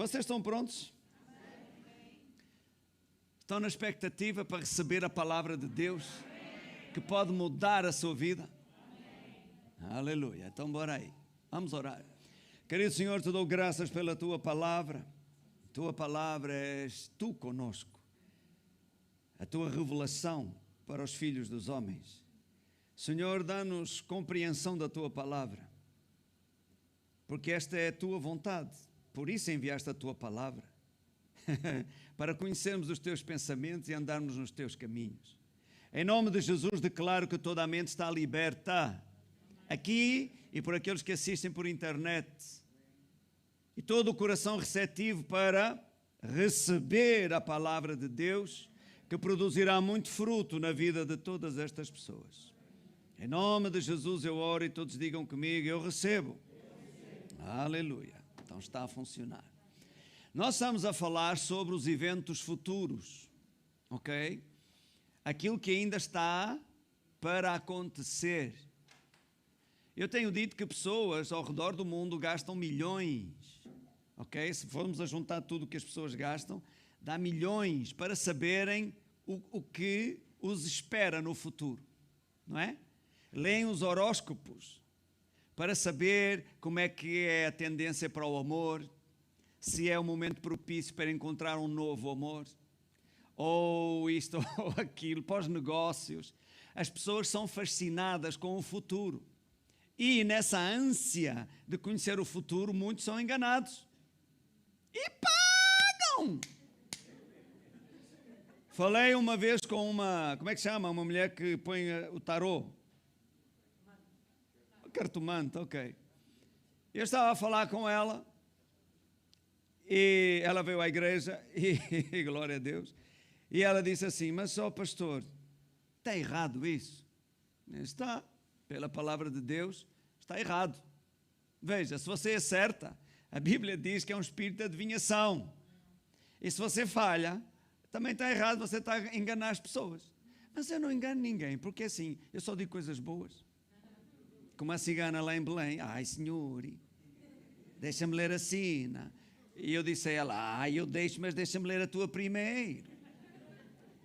Vocês estão prontos? Estão na expectativa para receber a palavra de Deus que pode mudar a sua vida? Aleluia. Então bora aí. Vamos orar. Querido Senhor, te dou graças pela tua palavra. Tua palavra és tu conosco. A tua revelação para os filhos dos homens. Senhor, dá-nos compreensão da tua palavra. Porque esta é a tua vontade. Por isso enviaste a tua palavra. Para conhecermos os teus pensamentos e andarmos nos teus caminhos. Em nome de Jesus, declaro que toda a mente está liberta. Aqui e por aqueles que assistem por internet. E todo o coração receptivo para receber a palavra de Deus, que produzirá muito fruto na vida de todas estas pessoas. Em nome de Jesus eu oro e todos digam comigo, eu recebo. Aleluia. Então está a funcionar. Nós estamos a falar sobre os eventos futuros, ok? Aquilo que ainda está para acontecer. Eu tenho dito que pessoas ao redor do mundo gastam milhões, ok? Se formos a juntar tudo o que as pessoas gastam, dá milhões para saberem o que os espera no futuro, não é? Leem os horóscopos para saber como é que é a tendência para o amor, se é o momento propício para encontrar um novo amor, ou isto ou aquilo, para os negócios. As pessoas são fascinadas com o futuro. E nessa ânsia de conhecer o futuro, muitos são enganados. E pagam! Falei uma vez com uma, como é que se chama? Uma mulher que põe o tarô. Cartomante, ok. Eu estava a falar com ela, e ela veio à igreja, e glória a Deus, e ela disse assim, mas só pastor, está errado isso? Está, pela palavra de Deus, está errado. Veja, se você acerta, a Bíblia diz que é um espírito de adivinhação. E se você falha, também está errado, você está a enganar as pessoas. Mas eu não engano ninguém, porque assim, eu só digo coisas boas. Como a cigana lá em Belém, ai senhor, deixa-me ler a sina. E eu disse a ela, eu deixo, mas deixa-me ler a tua primeiro.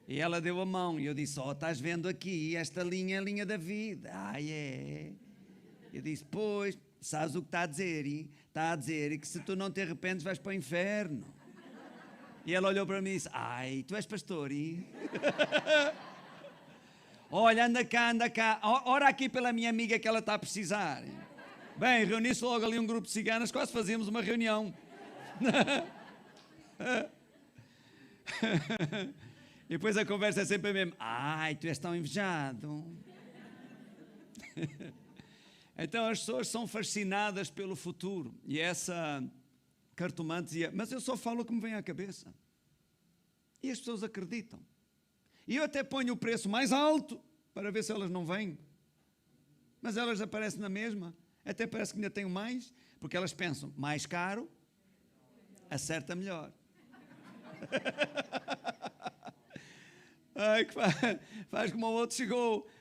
E ela deu a mão, e eu disse, estás vendo aqui, esta linha é a linha da vida. É. Eu disse, pois, sabes o que está a dizer? Está a dizer que se tu não te arrependes vais para o inferno. E ela olhou para mim e disse, tu és pastor, Olha, anda cá, ora aqui pela minha amiga que ela está a precisar. Bem, reuni-se logo ali um grupo de ciganas, quase fazíamos uma reunião. E depois a conversa é sempre a mesma. Tu és tão invejado. Então as pessoas são fascinadas pelo futuro. E essa cartomante dizia, mas eu só falo o que me vem à cabeça. E as pessoas acreditam. E eu até ponho o preço mais alto para ver se elas não vêm. Mas elas aparecem na mesma. Até parece que ainda tenho mais, porque elas pensam, mais caro, acerta melhor. Faz como o outro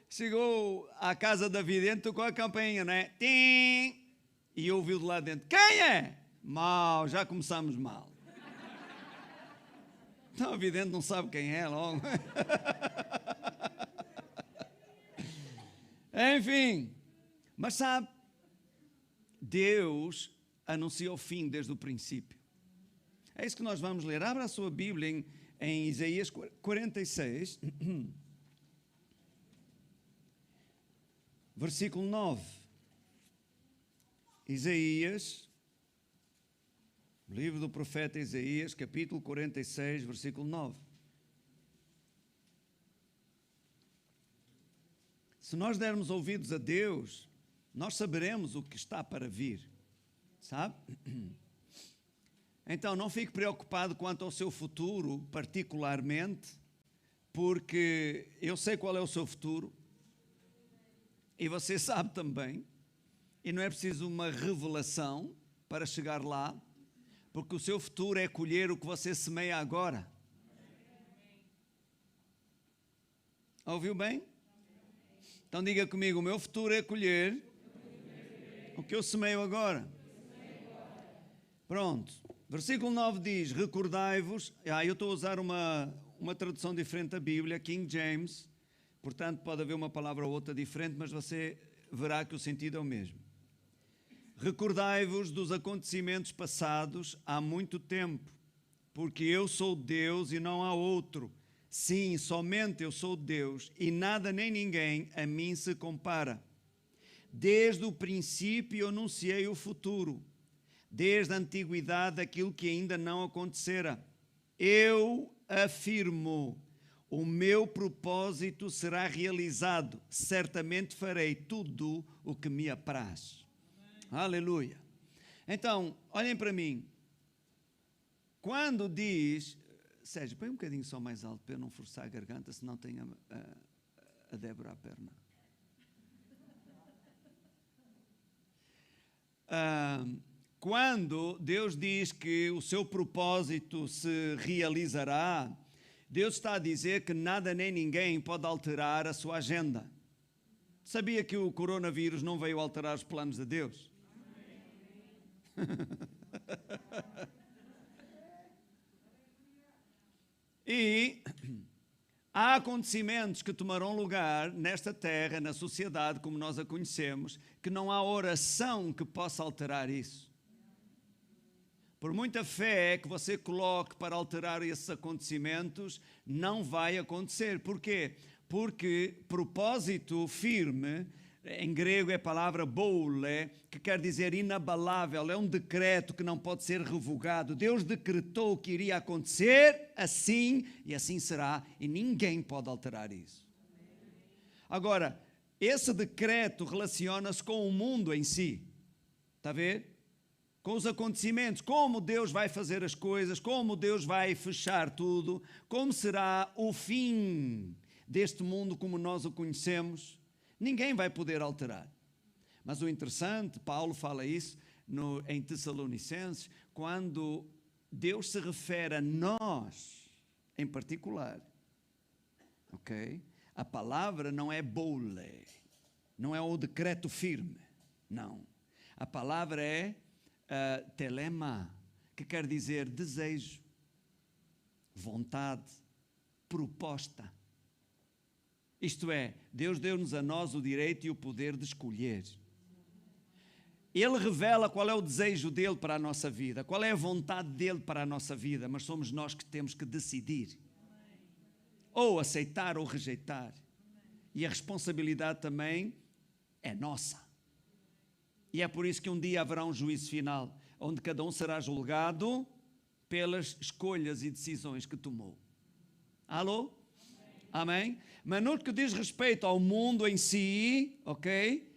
chegou à casa da vidente, tocou a campainha, não é? Tim! E ouviu de lá dentro, quem é? Mal, já começamos mal. Não, a vidente não sabe quem é logo. Enfim, mas sabe, Deus anunciou o fim desde o princípio. É isso que nós vamos ler. Abra a sua Bíblia em Isaías 46, versículo 9. Isaías, livro do profeta Isaías, capítulo 46, versículo 9. Se nós dermos ouvidos a Deus, nós saberemos o que está para vir, sabe? Então, não fique preocupado quanto ao seu futuro, particularmente, porque eu sei qual é o seu futuro, e você sabe também, e não é preciso uma revelação para chegar lá, porque o seu futuro é colher o que você semeia agora. Ouviu bem? Então diga comigo, o meu futuro é colher o que eu semeio agora. Pronto. Versículo 9 diz, recordai-vos, eu estou a usar uma tradução diferente da Bíblia, King James, portanto pode haver uma palavra ou outra diferente, mas você verá que o sentido é o mesmo. Recordai-vos dos acontecimentos passados há muito tempo, porque eu sou Deus e não há outro. Sim, somente eu sou Deus e nada nem ninguém a mim se compara. Desde o princípio eu anunciei o futuro, desde a antiguidade aquilo que ainda não acontecera. Eu afirmo, o meu propósito será realizado, certamente farei tudo o que me apraz. Aleluia. Então, olhem para mim. Quando diz... Sérgio, põe um bocadinho só mais alto para eu não forçar a garganta, senão tenho a Débora à perna. Quando Deus diz que o seu propósito se realizará, Deus está a dizer que nada nem ninguém pode alterar a sua agenda. Sabia que o coronavírus não veio alterar os planos de Deus? E há acontecimentos que tomarão lugar nesta terra, na sociedade como nós a conhecemos, que não há oração que possa alterar isso. Por muita fé que você coloque para alterar esses acontecimentos, não vai acontecer. Por quê? Porque propósito firme, em grego é a palavra boule, que quer dizer inabalável, é um decreto que não pode ser revogado. Deus decretou que iria acontecer assim, e assim será, e ninguém pode alterar isso. Agora, esse decreto relaciona-se com o mundo em si, está a ver? Com os acontecimentos, como Deus vai fazer as coisas, como Deus vai fechar tudo, como será o fim deste mundo como nós o conhecemos. Ninguém vai poder alterar. Mas o interessante, Paulo fala isso em Tessalonicenses, quando Deus se refere a nós, em particular. Ok? A palavra não é boule, não é o decreto firme, não. A palavra é telema, que quer dizer desejo, vontade, proposta. Isto é, Deus deu-nos a nós o direito e o poder de escolher. Ele revela qual é o desejo dele para a nossa vida, qual é a vontade dele para a nossa vida, mas somos nós que temos que decidir. Ou aceitar ou rejeitar. E a responsabilidade também é nossa. E é por isso que um dia haverá um juízo final, onde cada um será julgado pelas escolhas e decisões que tomou. Alô? Amém? Mas no que diz respeito ao mundo em si, ok?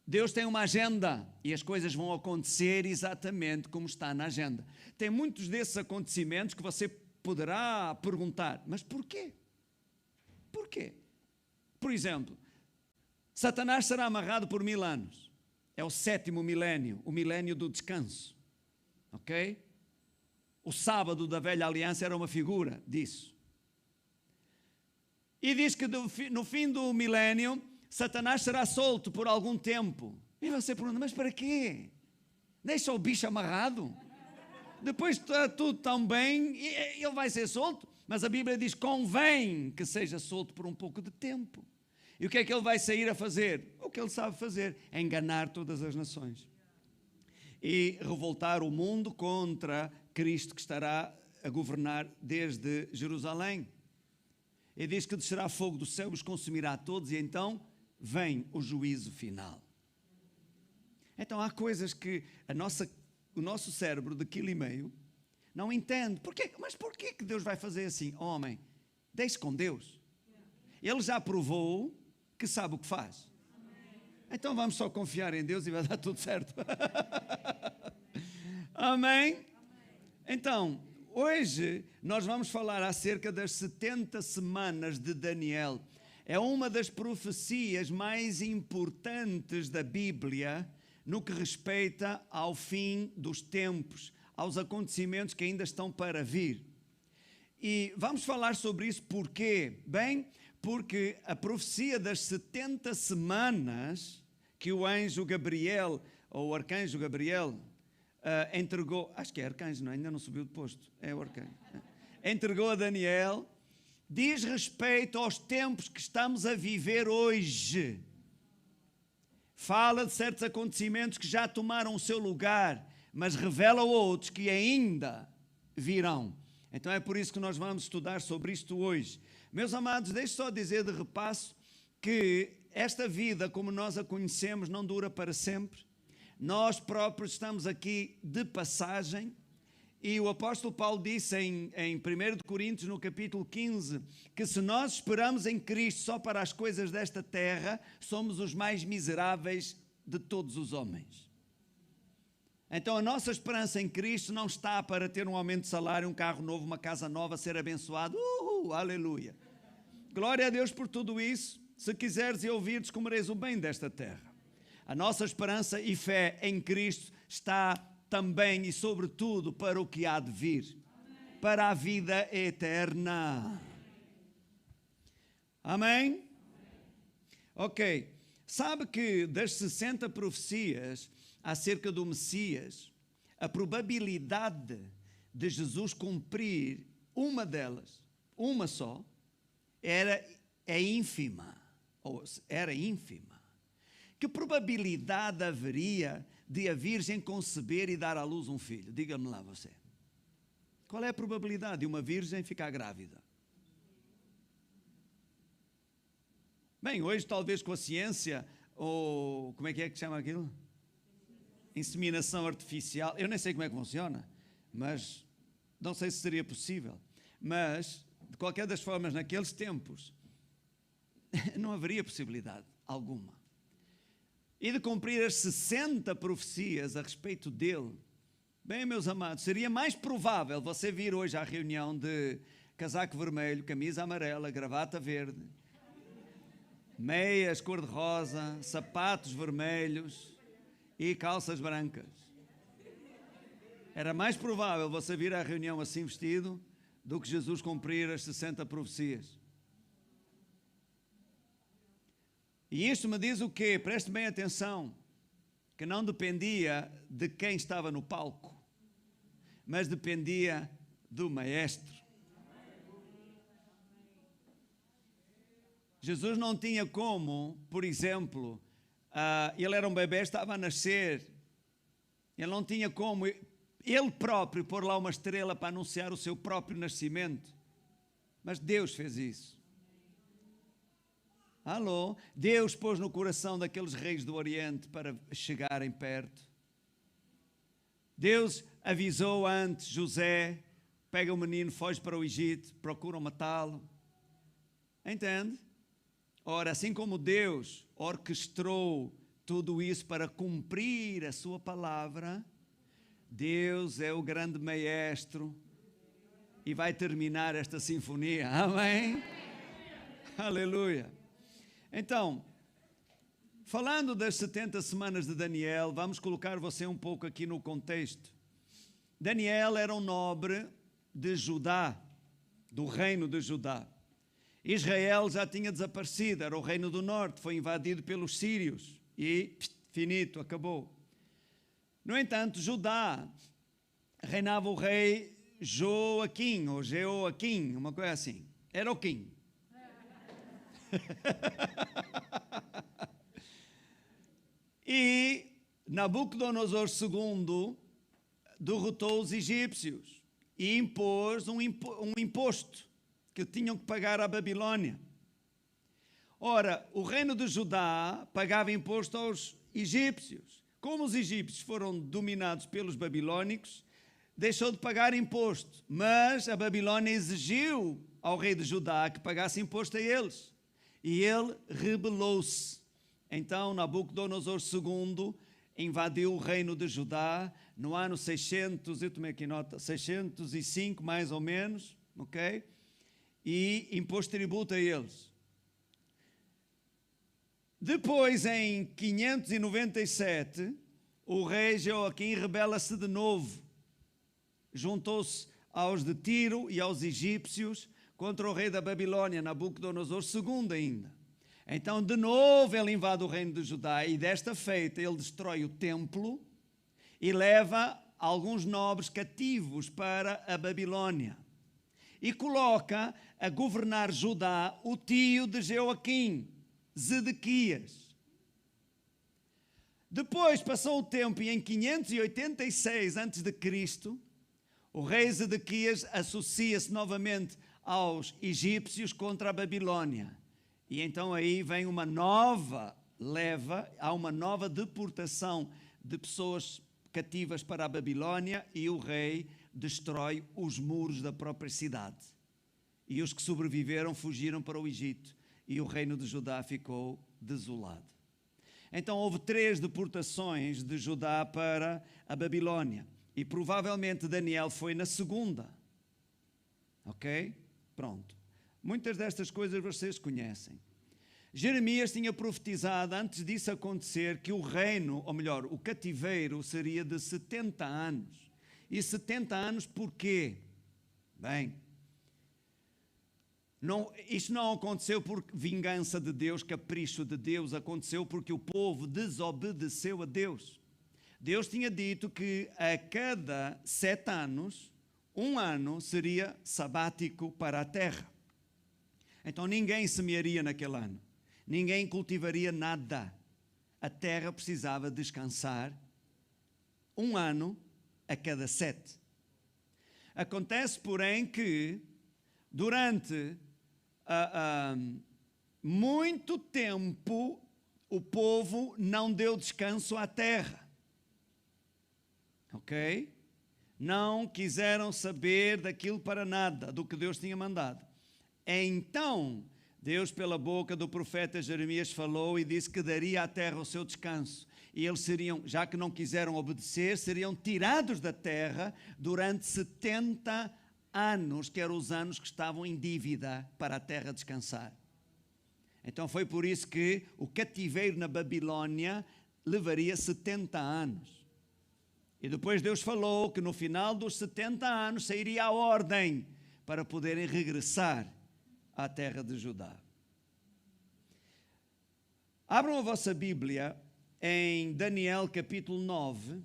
Deus tem uma agenda e as coisas vão acontecer exatamente como está na agenda. Tem muitos desses acontecimentos que você poderá perguntar, mas porquê? Porquê? Por exemplo, Satanás será amarrado por 1000 anos. É o 7º milénio, o milénio do descanso. Ok? O sábado da velha aliança era uma figura disso. E diz que no fim do milénio, Satanás será solto por algum tempo. E você pergunta, mas para quê? Deixa o bicho amarrado? Depois está tudo tão bem, ele vai ser solto. Mas a Bíblia diz, convém que seja solto por um pouco de tempo. E o que é que ele vai sair a fazer? O que ele sabe fazer, é enganar todas as nações. E revoltar o mundo contra Cristo que estará a governar desde Jerusalém. E diz que descerá fogo do céu, os consumirá a todos, e então vem o juízo final. Então há coisas que o nosso cérebro de 1,5 kg não entende. Mas porquê que Deus vai fazer assim? Homem, deixe com Deus. Ele já provou que sabe o que faz. Então vamos só confiar em Deus e vai dar tudo certo. Amém? Então, hoje nós vamos falar acerca das 70 semanas de Daniel. É uma das profecias mais importantes da Bíblia no que respeita ao fim dos tempos, aos acontecimentos que ainda estão para vir. E vamos falar sobre isso porquê? Bem, porque a profecia das 70 semanas que o anjo Gabriel, ou o arcanjo Gabriel, entregou, acho que é arcanjo, não, ainda não subiu de posto, é o arcanjo. Entregou a Daniel, diz respeito aos tempos que estamos a viver hoje. Fala de certos acontecimentos que já tomaram o seu lugar, mas revela outros que ainda virão. Então é por isso que nós vamos estudar sobre isto hoje. Meus amados, deixe só dizer de repasso que esta vida, como nós a conhecemos, não dura para sempre. Nós próprios estamos aqui de passagem. E o apóstolo Paulo disse em 1 Coríntios, no capítulo 15, que se nós esperamos em Cristo só para as coisas desta terra, somos os mais miseráveis de todos os homens. Então a nossa esperança em Cristo não está para ter um aumento de salário, um carro novo, uma casa nova, ser abençoado. Aleluia! Glória a Deus por tudo isso. Se quiseres e ouvires, comereis o bem desta terra. A nossa esperança e fé em Cristo está também e sobretudo para o que há de vir. Amém. Para a vida eterna. Amém? Amém? Ok. Sabe que das 60 profecias acerca do Messias, a probabilidade de Jesus cumprir uma delas, uma só, era ínfima. Que probabilidade haveria de a Virgem conceber e dar à luz um filho? Diga-me lá você. Qual é a probabilidade de uma Virgem ficar grávida? Bem, hoje talvez com a ciência, ou como é que chama aquilo? Inseminação artificial, eu nem sei como é que funciona, mas não sei se seria possível. Mas, de qualquer das formas, naqueles tempos, não haveria possibilidade alguma. E de cumprir as 60 profecias a respeito dele, bem, meus amados, seria mais provável você vir hoje à reunião de casaco vermelho, camisa amarela, gravata verde, meias cor-de-rosa, sapatos vermelhos e calças brancas. Era mais provável você vir à reunião assim vestido do que Jesus cumprir as 60 profecias. E isto me diz o quê? Preste bem atenção, que não dependia de quem estava no palco, mas dependia do maestro. Jesus não tinha como, por exemplo, ele era um bebê, estava a nascer, ele não tinha como ele próprio pôr lá uma estrela para anunciar o seu próprio nascimento, mas Deus fez isso. Alô? Deus pôs no coração daqueles reis do Oriente para chegarem perto. Deus avisou antes José, pega o menino, foge para o Egito, procuram matá-lo. Entende? Ora, assim como Deus orquestrou tudo isso para cumprir a sua palavra, Deus é o grande maestro e vai terminar esta sinfonia. Amém? Aleluia. Então, falando das 70 semanas de Daniel, vamos colocar você um pouco aqui no contexto. Daniel era um nobre de Judá, do reino de Judá. Israel já tinha desaparecido, era o reino do norte, foi invadido pelos sírios e finito, acabou. No entanto, Judá reinava o rei Joaquim, ou Jeoaquim, uma coisa assim. Era o Quim. E Nabucodonosor II derrotou os egípcios e impôs um imposto que tinham que pagar à Babilônia. Ora, o reino de Judá pagava imposto aos egípcios. Como os egípcios foram dominados pelos babilônicos, deixou de pagar imposto, mas a Babilônia exigiu ao rei de Judá que pagasse imposto a eles. E ele rebelou-se. Então Nabucodonosor II invadiu o reino de Judá no ano 600, eu tomei aqui nota, 605 mais ou menos, ok? E impôs tributo a eles. Depois, em 597, o rei Joaquim rebela-se de novo. Juntou-se aos de Tiro e aos egípcios contra o rei da Babilônia, Nabucodonosor II ainda. Então, de novo, ele invade o reino de Judá e desta feita ele destrói o templo e leva alguns nobres cativos para a Babilônia e coloca a governar Judá o tio de Jeoaquim, Zedequias. Depois passou o tempo e em 586 a.C., o rei Zedequias associa-se novamente aos egípcios contra a Babilônia. E então aí vem uma nova leva, há uma nova deportação de pessoas cativas para a Babilônia e o rei destrói os muros da própria cidade. E os que sobreviveram fugiram para o Egito e o reino de Judá ficou desolado. Então houve 3 deportações de Judá para a Babilônia e provavelmente Daniel foi na segunda. Ok? Pronto. Muitas destas coisas vocês conhecem. Jeremias tinha profetizado antes disso acontecer que o reino, ou melhor, o cativeiro seria de 70 anos. E 70 anos porquê? Bem, isto não aconteceu por vingança de Deus, capricho de Deus, aconteceu porque o povo desobedeceu a Deus. Deus tinha dito que a cada 7 anos, 1 ano seria sabático para a terra. Então ninguém semearia naquele ano. Ninguém cultivaria nada. A terra precisava descansar 1 ano a cada 7. Acontece, porém, que durante muito tempo o povo não deu descanso à terra. Ok? Não quiseram saber daquilo para nada, do que Deus tinha mandado. Então Deus, pela boca do profeta Jeremias, falou e disse que daria à terra o seu descanso. E eles seriam, já que não quiseram obedecer, seriam tirados da terra durante 70 anos, que eram os anos que estavam em dívida para a terra descansar. Então foi por isso que o cativeiro na Babilônia levaria 70 anos. E depois Deus falou que no final dos 70 anos sairia a ordem para poderem regressar à terra de Judá. Abram a vossa Bíblia em Daniel capítulo 9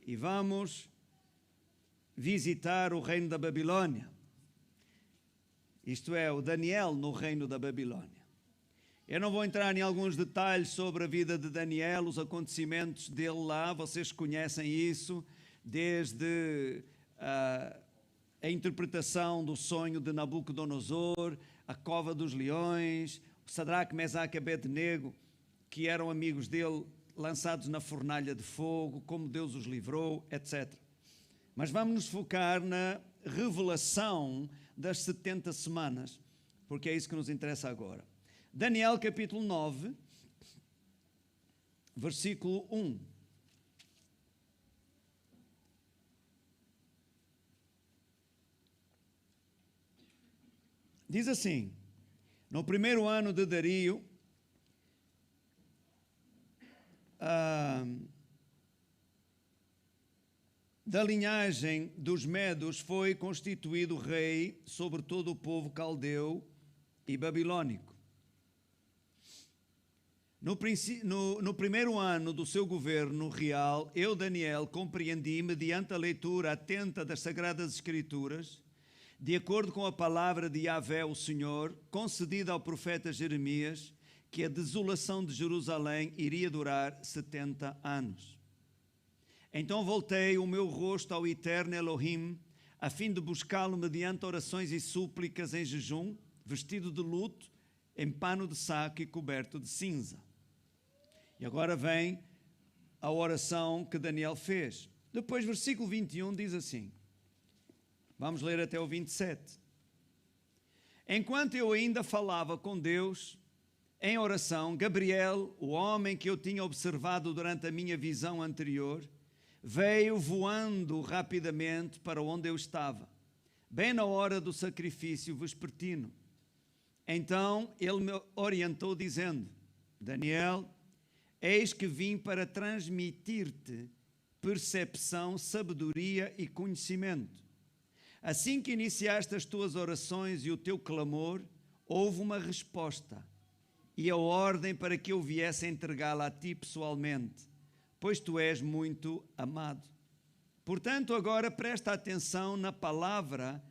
e vamos visitar o reino da Babilônia. Isto é, o Daniel no reino da Babilônia. Eu não vou entrar em alguns detalhes sobre a vida de Daniel, os acontecimentos dele lá, vocês conhecem isso, desde a interpretação do sonho de Nabucodonosor, a cova dos leões, o Sadraque, Mesaque e Abednego, que eram amigos dele, lançados na fornalha de fogo, como Deus os livrou, etc. Mas vamos nos focar na revelação das 70 semanas, porque é isso que nos interessa agora. Daniel capítulo 9, versículo 1. Diz assim: no primeiro ano de Dario, da linhagem dos Medos foi constituído rei sobre todo o povo caldeu e babilônico. No primeiro ano do seu governo real, eu, Daniel, compreendi, mediante a leitura atenta das Sagradas Escrituras, de acordo com a palavra de Yahvé, o Senhor, concedida ao profeta Jeremias, que a desolação de Jerusalém iria durar 70 anos. Então voltei o meu rosto ao eterno Elohim, a fim de buscá-lo mediante orações e súplicas em jejum, vestido de luto, em pano de saco e coberto de cinza. E agora vem a oração que Daniel fez. Depois, versículo 21 diz assim, vamos ler até o 27. Enquanto eu ainda falava com Deus, em oração, Gabriel, o homem que eu tinha observado durante a minha visão anterior, veio voando rapidamente para onde eu estava, bem na hora do sacrifício vespertino. Então ele me orientou dizendo, Daniel, eis que vim para transmitir-te percepção, sabedoria e conhecimento. Assim que iniciaste as tuas orações e o teu clamor, houve uma resposta e a ordem para que eu viesse entregá-la a ti pessoalmente, pois tu és muito amado. Portanto, agora presta atenção na palavra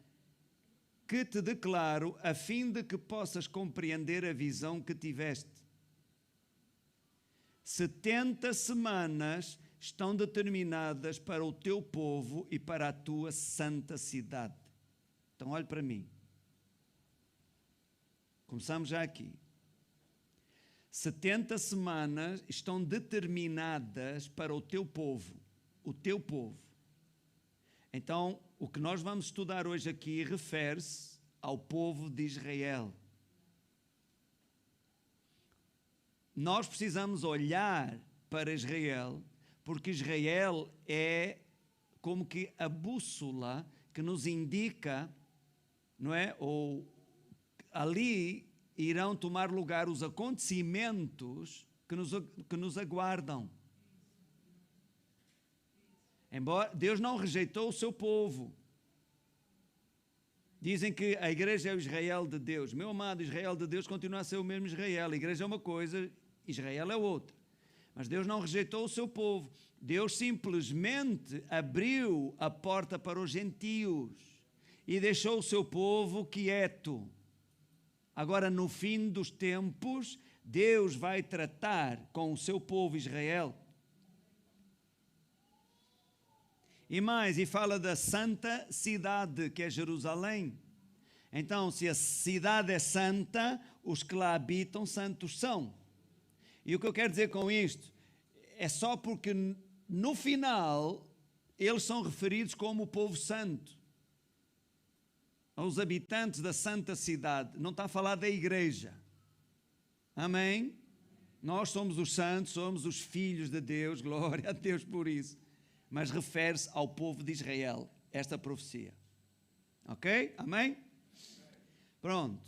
que te declaro, a fim de que possas compreender a visão que tiveste. 70 semanas estão determinadas para o teu povo e para a tua santa cidade. Então, olhe para mim. Começamos já aqui. 70 semanas estão determinadas para o teu povo. O teu povo. Então, o que nós vamos estudar hoje aqui refere-se ao povo de Israel. Nós precisamos olhar para Israel, porque Israel é como que a bússola que nos indica, não é? Ou ali irão tomar lugar os acontecimentos que nos aguardam. Embora Deus não rejeitou o seu povo. Dizem que a igreja é o Israel de Deus. Meu amado, Israel de Deus continua a ser o mesmo Israel. A igreja é uma coisa, Israel é outra. Mas Deus não rejeitou o seu povo. Deus simplesmente abriu a porta para os gentios e deixou o seu povo quieto. Agora, no fim dos tempos, Deus vai tratar com o seu povo Israel. E mais, e fala da santa cidade, que é Jerusalém. Então, se a cidade é santa, os que lá habitam santos são. E o que eu quero dizer com isto é só porque no final eles são referidos como o povo santo. Aos habitantes da santa cidade. Não está a falar da igreja. Amém? Nós somos os santos, somos os filhos de Deus, glória a Deus por isso. Mas refere-se ao povo de Israel, esta profecia. Ok? Amém? Pronto.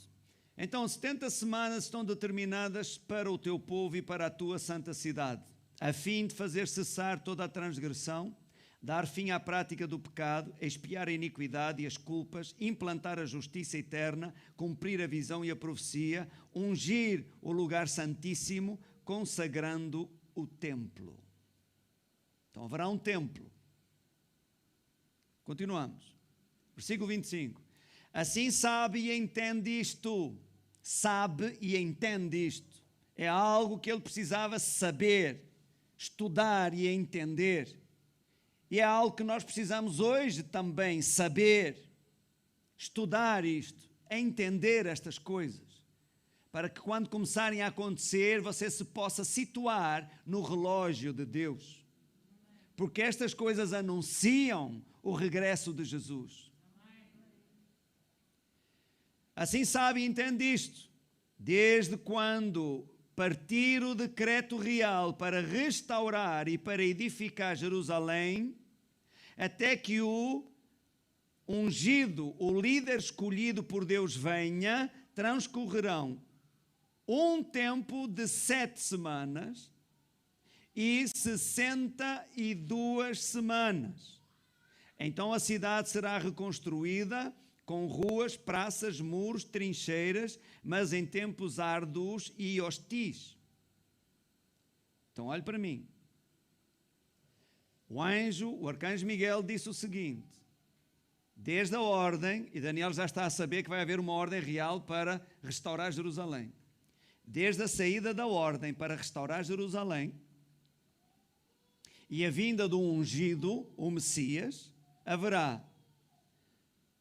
Então, 70 semanas estão determinadas para o teu povo e para a tua santa cidade, a fim de fazer cessar toda a transgressão, dar fim à prática do pecado, expiar a iniquidade e as culpas, implantar a justiça eterna, cumprir a visão e a profecia, ungir o lugar santíssimo, consagrando o templo. Então haverá um templo. Continuamos. Versículo 25. Assim sabe e entende isto. Sabe e entende isto. É algo que ele precisava saber, estudar e entender. E é algo que nós precisamos hoje também saber, estudar isto, entender estas coisas. Para que quando começarem a acontecer, você se possa situar no relógio de Deus. Porque estas coisas anunciam o regresso de Jesus. Assim sabe e entende isto. Desde quando partir o decreto real para restaurar e para edificar Jerusalém, até que o ungido, o líder escolhido por Deus venha, transcorrerão um tempo de 7 semanas e 62 semanas. Então a cidade será reconstruída com ruas, praças, muros, trincheiras, mas em tempos árduos e hostis. Então olhe para mim. O arcanjo Miguel disse o seguinte: desde a ordem, e Daniel já está a saber que vai haver uma ordem real para restaurar Jerusalém. Desde a saída da ordem para restaurar Jerusalém e a vinda do ungido, o Messias, haverá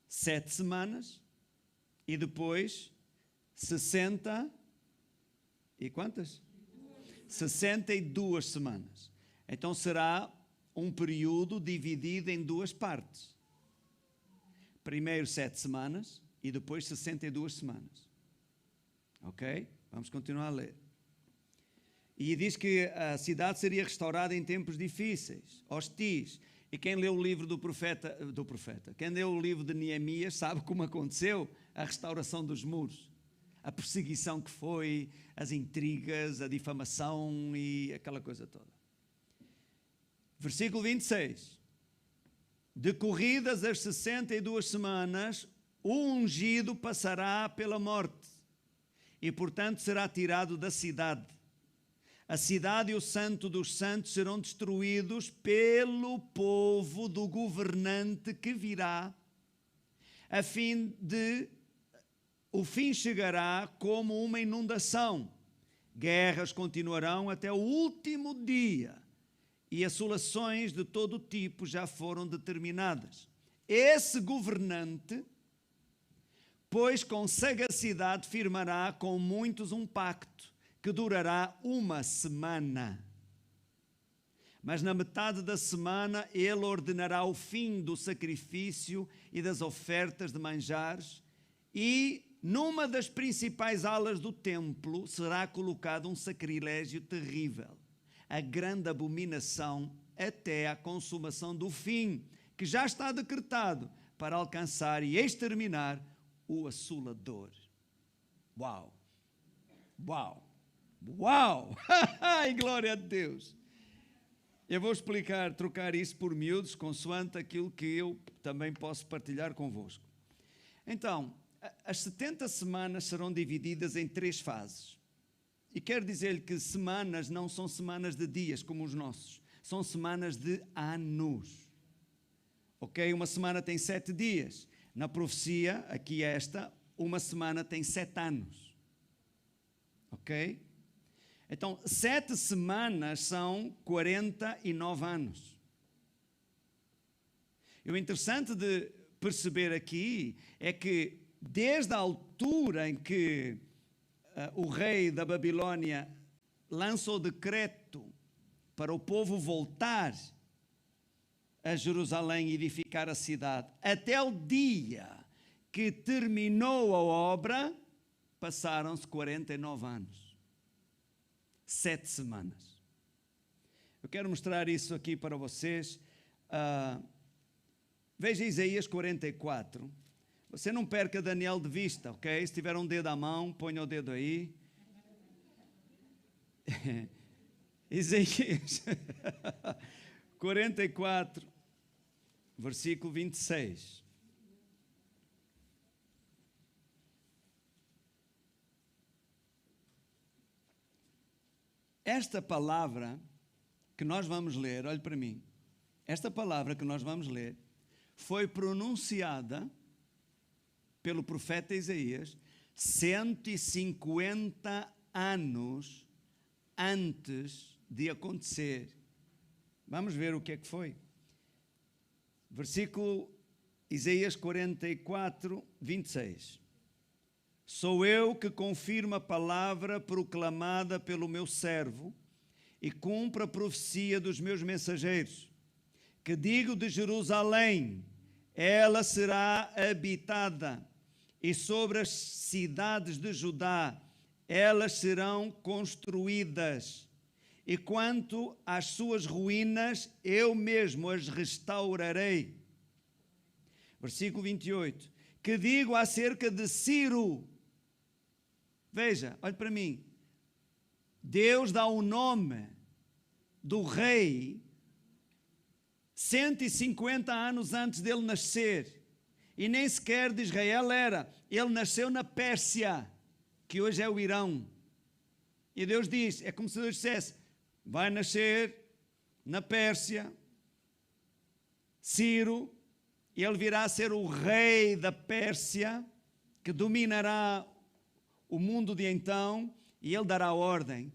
7 semanas e depois 60 e quantas? 62 semanas. Então será um período dividido em 2 partes. Primeiro 7 semanas e depois 62 semanas. Ok? Vamos continuar a ler. E diz que a cidade seria restaurada em tempos difíceis, hostis. E quem leu o livro do profeta, quem leu o livro de Neemias sabe como aconteceu a restauração dos muros. A perseguição que foi, as intrigas, a difamação e aquela coisa toda. Versículo 26. Decorridas as 62 semanas, o ungido passará pela morte e, portanto, será tirado da cidade. A cidade e o santo dos santos serão destruídos pelo povo do governante que virá, a fim de o fim chegará como uma inundação. Guerras continuarão até o último dia, e assolações de todo tipo já foram determinadas. Esse governante, pois com sagacidade firmará com muitos um pacto que durará uma semana. Mas na metade da semana ele ordenará o fim do sacrifício e das ofertas de manjares, e numa das principais alas do templo será colocado um sacrilégio terrível, a grande abominação até à consumação do fim, que já está decretado para alcançar e exterminar o assolador. Uau! Uau! Uau! Ai, glória a Deus! Eu vou explicar, trocar isso por miúdos, consoante aquilo que eu também posso partilhar convosco. Então, as 70 semanas serão divididas em 3 fases. E quero dizer-lhe que semanas não são semanas de dias como os nossos, são semanas de anos. Ok? Uma semana tem 7 dias. Na profecia, aqui esta, uma semana tem 7 anos. Ok? Então, 7 semanas são 49 anos. E o interessante de perceber aqui é que, desde a altura em que o rei da Babilônia lança o decreto para o povo voltar a Jerusalém e edificar a cidade, até o dia que terminou a obra, passaram-se 49 anos. 7 semanas. Eu quero mostrar isso aqui para vocês. Veja Isaías 44. Você não perca Daniel de vista, ok? Se tiver um dedo à mão, ponha o dedo aí. Isaías 44, versículo 26. Esta palavra que nós vamos ler, olhe para mim, esta palavra que nós vamos ler foi pronunciada pelo profeta Isaías 150 anos antes de acontecer. Vamos ver o que é que foi. Versículo Isaías 44, 26. Sou eu que confirmo a palavra proclamada pelo meu servo e cumpro a profecia dos meus mensageiros, que digo de Jerusalém, ela será habitada, e sobre as cidades de Judá, elas serão construídas, e quanto às suas ruínas, eu mesmo as restaurarei. Versículo 28. Que digo acerca de Ciro. Veja, olhe para mim. Deus dá o nome do rei 150 anos antes dele nascer. E nem sequer de Israel era. Ele nasceu na Pérsia, que hoje é o Irão. E Deus diz, é como se Deus dissesse, vai nascer na Pérsia, Ciro, e ele virá a ser o rei da Pérsia, que dominará o mundo de então, e ele dará ordem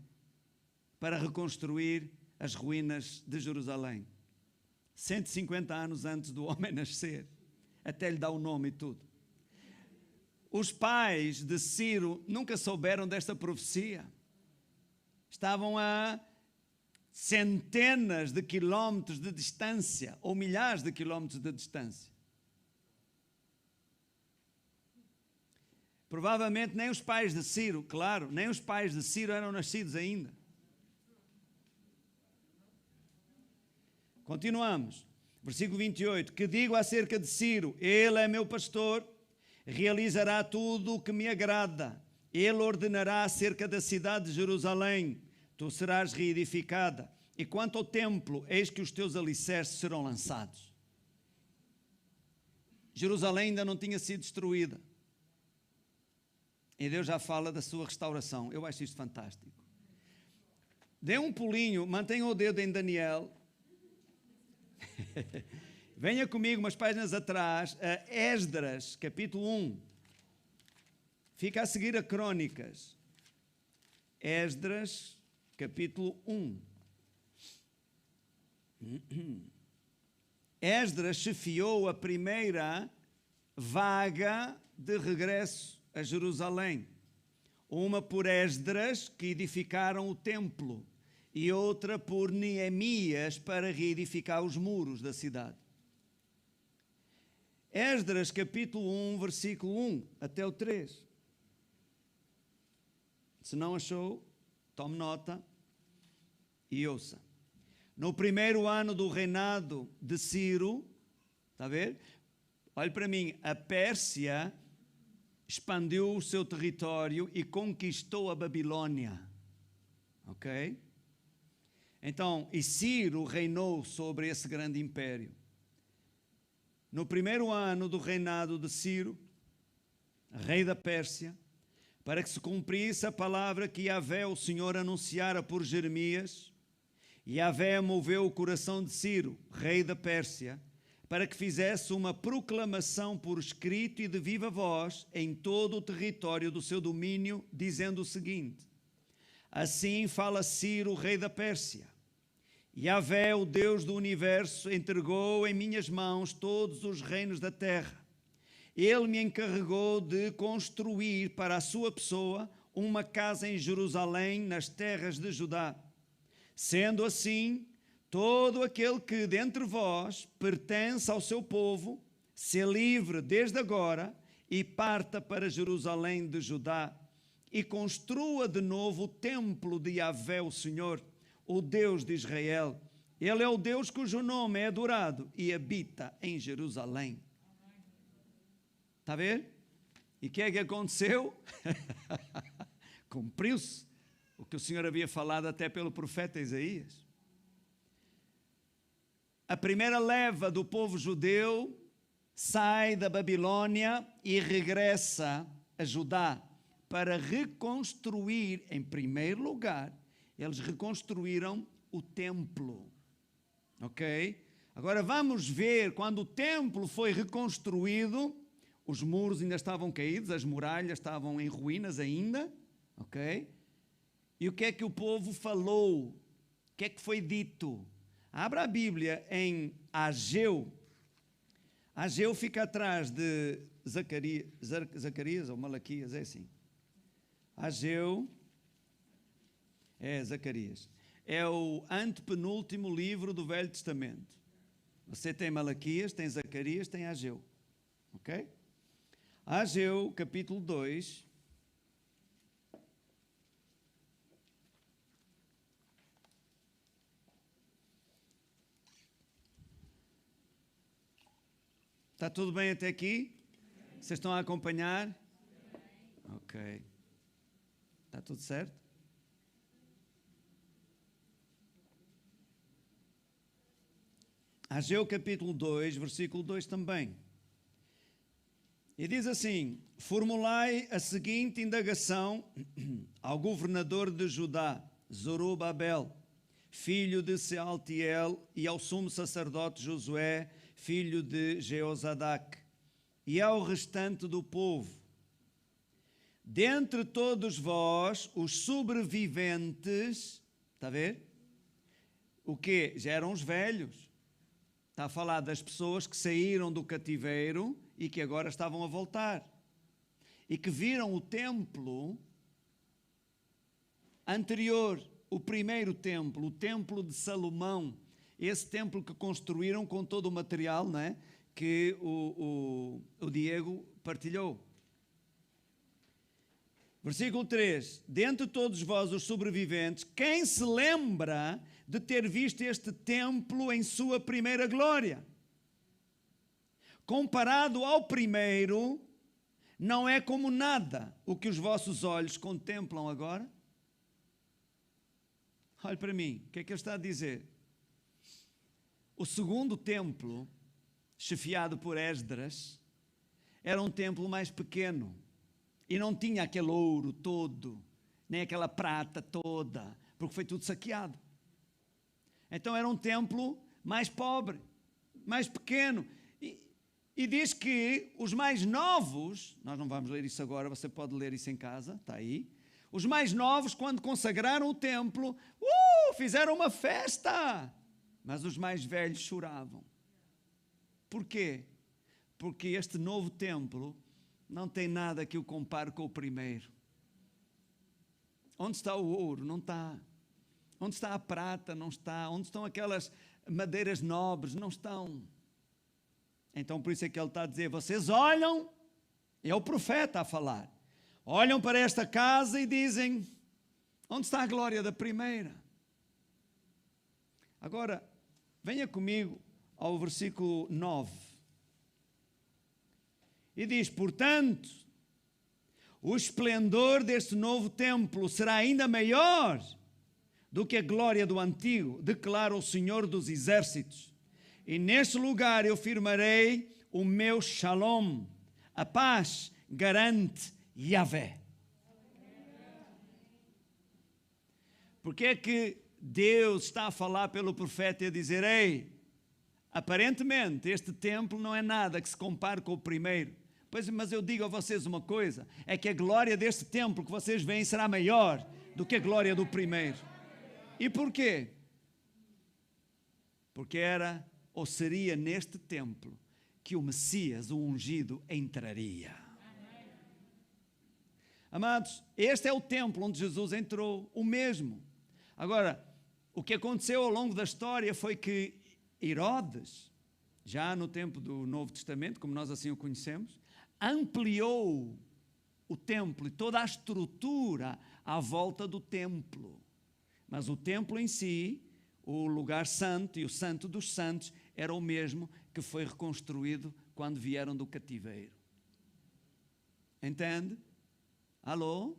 para reconstruir as ruínas de Jerusalém. 150 anos antes do homem nascer, até lhe dá o nome e tudo. Os pais de Ciro nunca souberam desta profecia. Estavam a centenas de quilómetros de distância, ou milhares de quilómetros de distância. Provavelmente nem os pais de Ciro, claro, nem os pais de Ciro eram nascidos ainda. Continuamos. Versículo 28. Que digo acerca de Ciro, ele é meu pastor, realizará tudo o que me agrada. Ele ordenará acerca da cidade de Jerusalém, tu serás reedificada. E quanto ao templo, eis que os teus alicerces serão lançados. Jerusalém ainda não tinha sido destruída. E Deus já fala da sua restauração. Eu acho isto fantástico. Dê um pulinho, mantenha o dedo em Daniel. Venha comigo umas páginas atrás, a Esdras, capítulo 1. Fica a seguir a Crônicas. Esdras, capítulo 1. Esdras chefiou a primeira vaga de regresso a Jerusalém. Uma por Esdras, que edificaram o templo, e outra por Neemias, para reedificar os muros da cidade. Esdras, capítulo 1, versículo 1 até o 3. Se não achou, tome nota e ouça. No primeiro ano do reinado de Ciro, está a ver? Olhe para mim, a Pérsia expandiu o seu território e conquistou a Babilônia. Ok? Então, e Ciro reinou sobre esse grande império. No primeiro ano do reinado de Ciro, rei da Pérsia, para que se cumprisse a palavra que Yahvé, o Senhor, anunciara por Jeremias, Yahvé moveu o coração de Ciro, rei da Pérsia, para que fizesse uma proclamação por escrito e de viva voz em todo o território do seu domínio, dizendo o seguinte: assim fala Ciro, rei da Pérsia. Yahvé, o Deus do universo, entregou em minhas mãos todos os reinos da terra. Ele me encarregou de construir para a sua pessoa uma casa em Jerusalém, nas terras de Judá. Sendo assim, todo aquele que dentre vós pertence ao seu povo, se livre desde agora e parta para Jerusalém de Judá e construa de novo o templo de Yahvé, o Senhor, o Deus de Israel. Ele é o Deus cujo nome é adorado e habita em Jerusalém. Está a ver? E o que é que aconteceu? Cumpriu-se o que o Senhor havia falado até pelo profeta Isaías. A primeira leva do povo judeu sai da Babilônia e regressa a Judá para reconstruir, em primeiro lugar, eles reconstruíram o templo. Ok? Agora vamos ver, quando o templo foi reconstruído, os muros ainda estavam caídos, as muralhas estavam em ruínas ainda, ok? E o que é que o povo falou? O que é que foi dito? Abra a Bíblia em Ageu. Ageu fica atrás de Zacarias ou Malaquias, é assim. Ageu é Zacarias. É o antepenúltimo livro do Velho Testamento. Você tem Malaquias, tem Zacarias, tem Ageu. Ok? Ageu, capítulo 2. Está tudo bem até aqui? Vocês estão a acompanhar? Ok. Está tudo certo? Ageu capítulo 2, versículo 2 também. E diz assim: formulai a seguinte indagação ao governador de Judá, Zorobabel, filho de Sealtiel, e ao sumo sacerdote Josué, filho de Jeozadaque, e ao restante do povo. Dentre todos vós, os sobreviventes, está a ver? O quê? Já eram os velhos. Está a falar das pessoas que saíram do cativeiro e que agora estavam a voltar. E que viram o templo anterior, o primeiro templo, o templo de Salomão. Esse templo que construíram com todo o material, não é? Que o Diego partilhou. Versículo 3. Dentre todos vós, os sobreviventes, quem se lembra de ter visto este templo em sua primeira glória? Comparado ao primeiro, não é como nada o que os vossos olhos contemplam agora? Olhe para mim, o que é que ele está a dizer? O segundo templo, chefiado por Esdras, era um templo mais pequeno e não tinha aquele ouro todo, nem aquela prata toda, porque foi tudo saqueado. Então era um templo mais pobre, mais pequeno. E diz que os mais novos, nós não vamos ler isso agora, você pode ler isso em casa, está aí. Os mais novos, quando consagraram o templo, fizeram uma festa. Mas os mais velhos choravam. Por quê? Porque este novo templo não tem nada que o compare com o primeiro. Onde está o ouro? Não está. Onde está a prata? Não está. Onde estão aquelas madeiras nobres? Não estão. Então por isso é que ele está a dizer, vocês olham, é o profeta a falar, olham para esta casa e dizem, onde está a glória da primeira? Agora, venha comigo ao versículo 9. E diz, portanto, o esplendor deste novo templo será ainda maior do que a glória do antigo, declara o Senhor dos Exércitos. E neste lugar eu firmarei o meu shalom, a paz garante Yahvé. Porque é que Deus está a falar pelo profeta e a dizer, ei, aparentemente este templo não é nada que se compare com o primeiro. Pois, mas eu digo a vocês uma coisa, é que a glória deste templo que vocês veem será maior do que a glória do primeiro. E porquê? Porque era ou seria neste templo que o Messias, o ungido, entraria. Amados, este é o templo onde Jesus entrou, o mesmo. Agora, o que aconteceu ao longo da história foi que Herodes, já no tempo do Novo Testamento, como nós assim o conhecemos, ampliou o templo e toda a estrutura à volta do templo. Mas o templo em si, o lugar santo e o santo dos santos, era o mesmo que foi reconstruído quando vieram do cativeiro. Entende? Alô?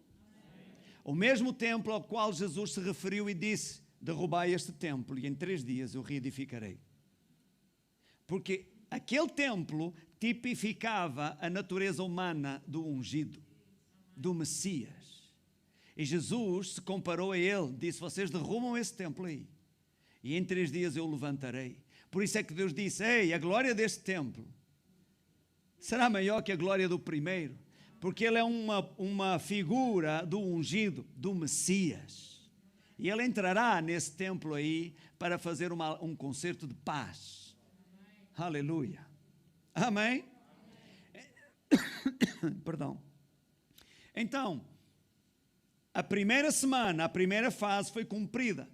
O mesmo templo ao qual Jesus se referiu e disse, derrubai este templo e em 3 dias eu reedificarei. Porque aquele templo tipificava a natureza humana do ungido, do Messias. E Jesus se comparou a ele, disse, vocês derrubam esse templo aí e em 3 dias eu o levantarei. Por isso é que Deus disse, ei, a glória deste templo será maior que a glória do primeiro, porque ele é uma figura do ungido, do Messias. E ele entrará nesse templo aí para fazer um concerto de paz. Aleluia. Amém? Perdão. Então, a primeira semana, a primeira fase foi cumprida.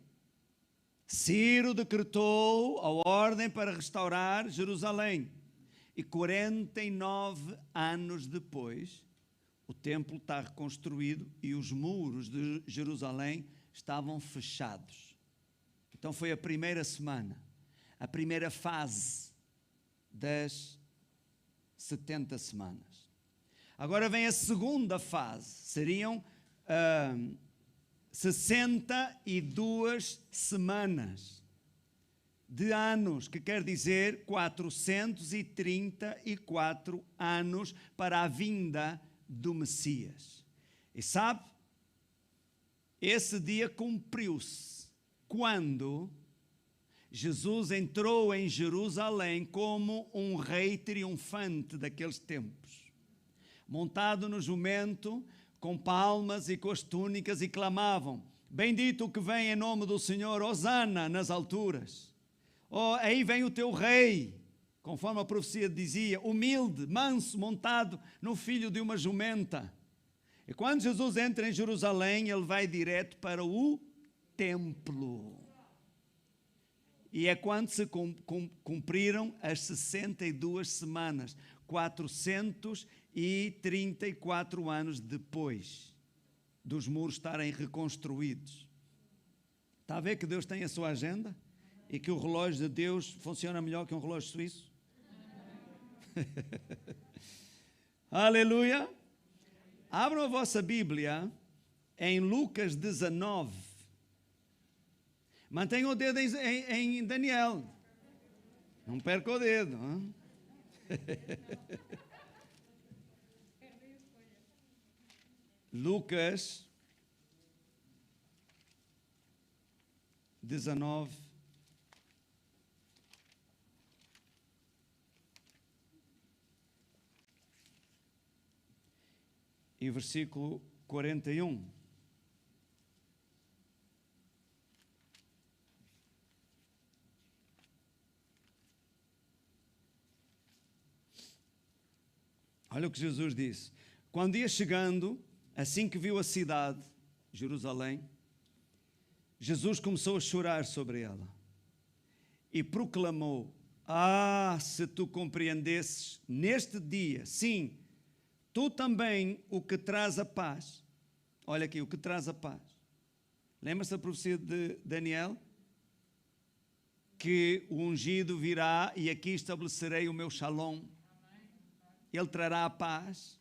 Ciro decretou a ordem para restaurar Jerusalém. E 49 anos depois, o templo está reconstruído e os muros de Jerusalém estavam fechados. Então foi a primeira semana, a primeira fase das 70 semanas. Agora vem a segunda fase, seriam 62 semanas de anos, que quer dizer 434 anos para a vinda do Messias. E sabe, esse dia cumpriu-se quando Jesus entrou em Jerusalém como um rei triunfante daqueles tempos, montado no jumento, com palmas e com as túnicas, e clamavam, bendito o que vem em nome do Senhor, hosana nas alturas. Oh, aí vem o teu rei, conforme a profecia dizia, humilde, manso, montado no filho de uma jumenta. E quando Jesus entra em Jerusalém, ele vai direto para o templo. E é quando se cumpriram as 62 semanas, 434 anos depois dos muros estarem reconstruídos. Está a ver que Deus tem a sua agenda? E que o relógio de Deus funciona melhor que um relógio suíço? Aleluia! Abram a vossa Bíblia em Lucas 19. Mantenham o dedo em Daniel. Não perca o dedo. Lucas 19 e versículo 41. Olha o que Jesus disse. Quando ia chegando, assim que viu a cidade, Jerusalém, Jesus começou a chorar sobre ela e proclamou: Ah, se tu compreendesses neste dia, sim, tu também o que traz a paz. Olha aqui, o que traz a paz. Lembra-se da profecia de Daniel? Que o ungido virá e aqui estabelecerei o meu shalom. Ele trará a paz.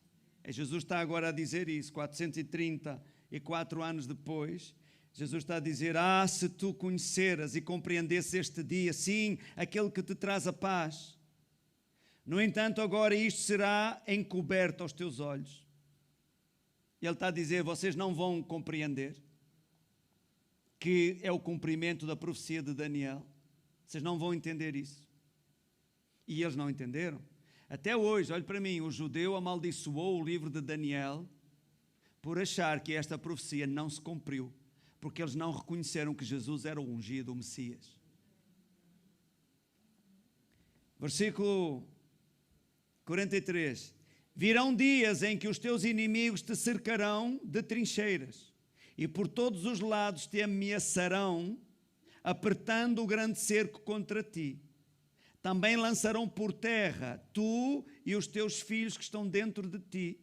Jesus está agora a dizer isso, 434 anos depois. Jesus está a dizer: Ah, se tu conheceras e compreendesses este dia, sim, aquele que te traz a paz. No entanto, agora isto será encoberto aos teus olhos. Ele está a dizer: vocês não vão compreender que é o cumprimento da profecia de Daniel. Vocês não vão entender isso. E eles não entenderam. Até hoje, olhe para mim, o judeu amaldiçoou o livro de Daniel por achar que esta profecia não se cumpriu, porque eles não reconheceram que Jesus era o ungido, o Messias. Versículo 43. Virão dias em que os teus inimigos te cercarão de trincheiras e por todos os lados te ameaçarão, apertando o grande cerco contra ti. Também lançarão por terra tu e os teus filhos que estão dentro de ti.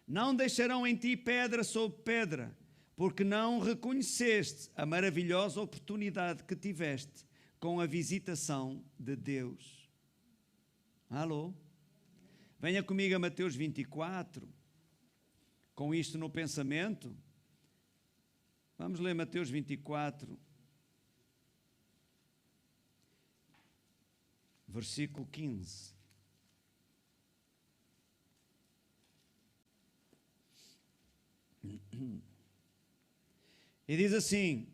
Não deixarão em ti pedra sobre pedra, porque não reconheceste a maravilhosa oportunidade que tiveste com a visitação de Deus. Alô? Venha comigo a Mateus 24, com isto no pensamento. Vamos ler Mateus 24, versículo 15. E diz assim: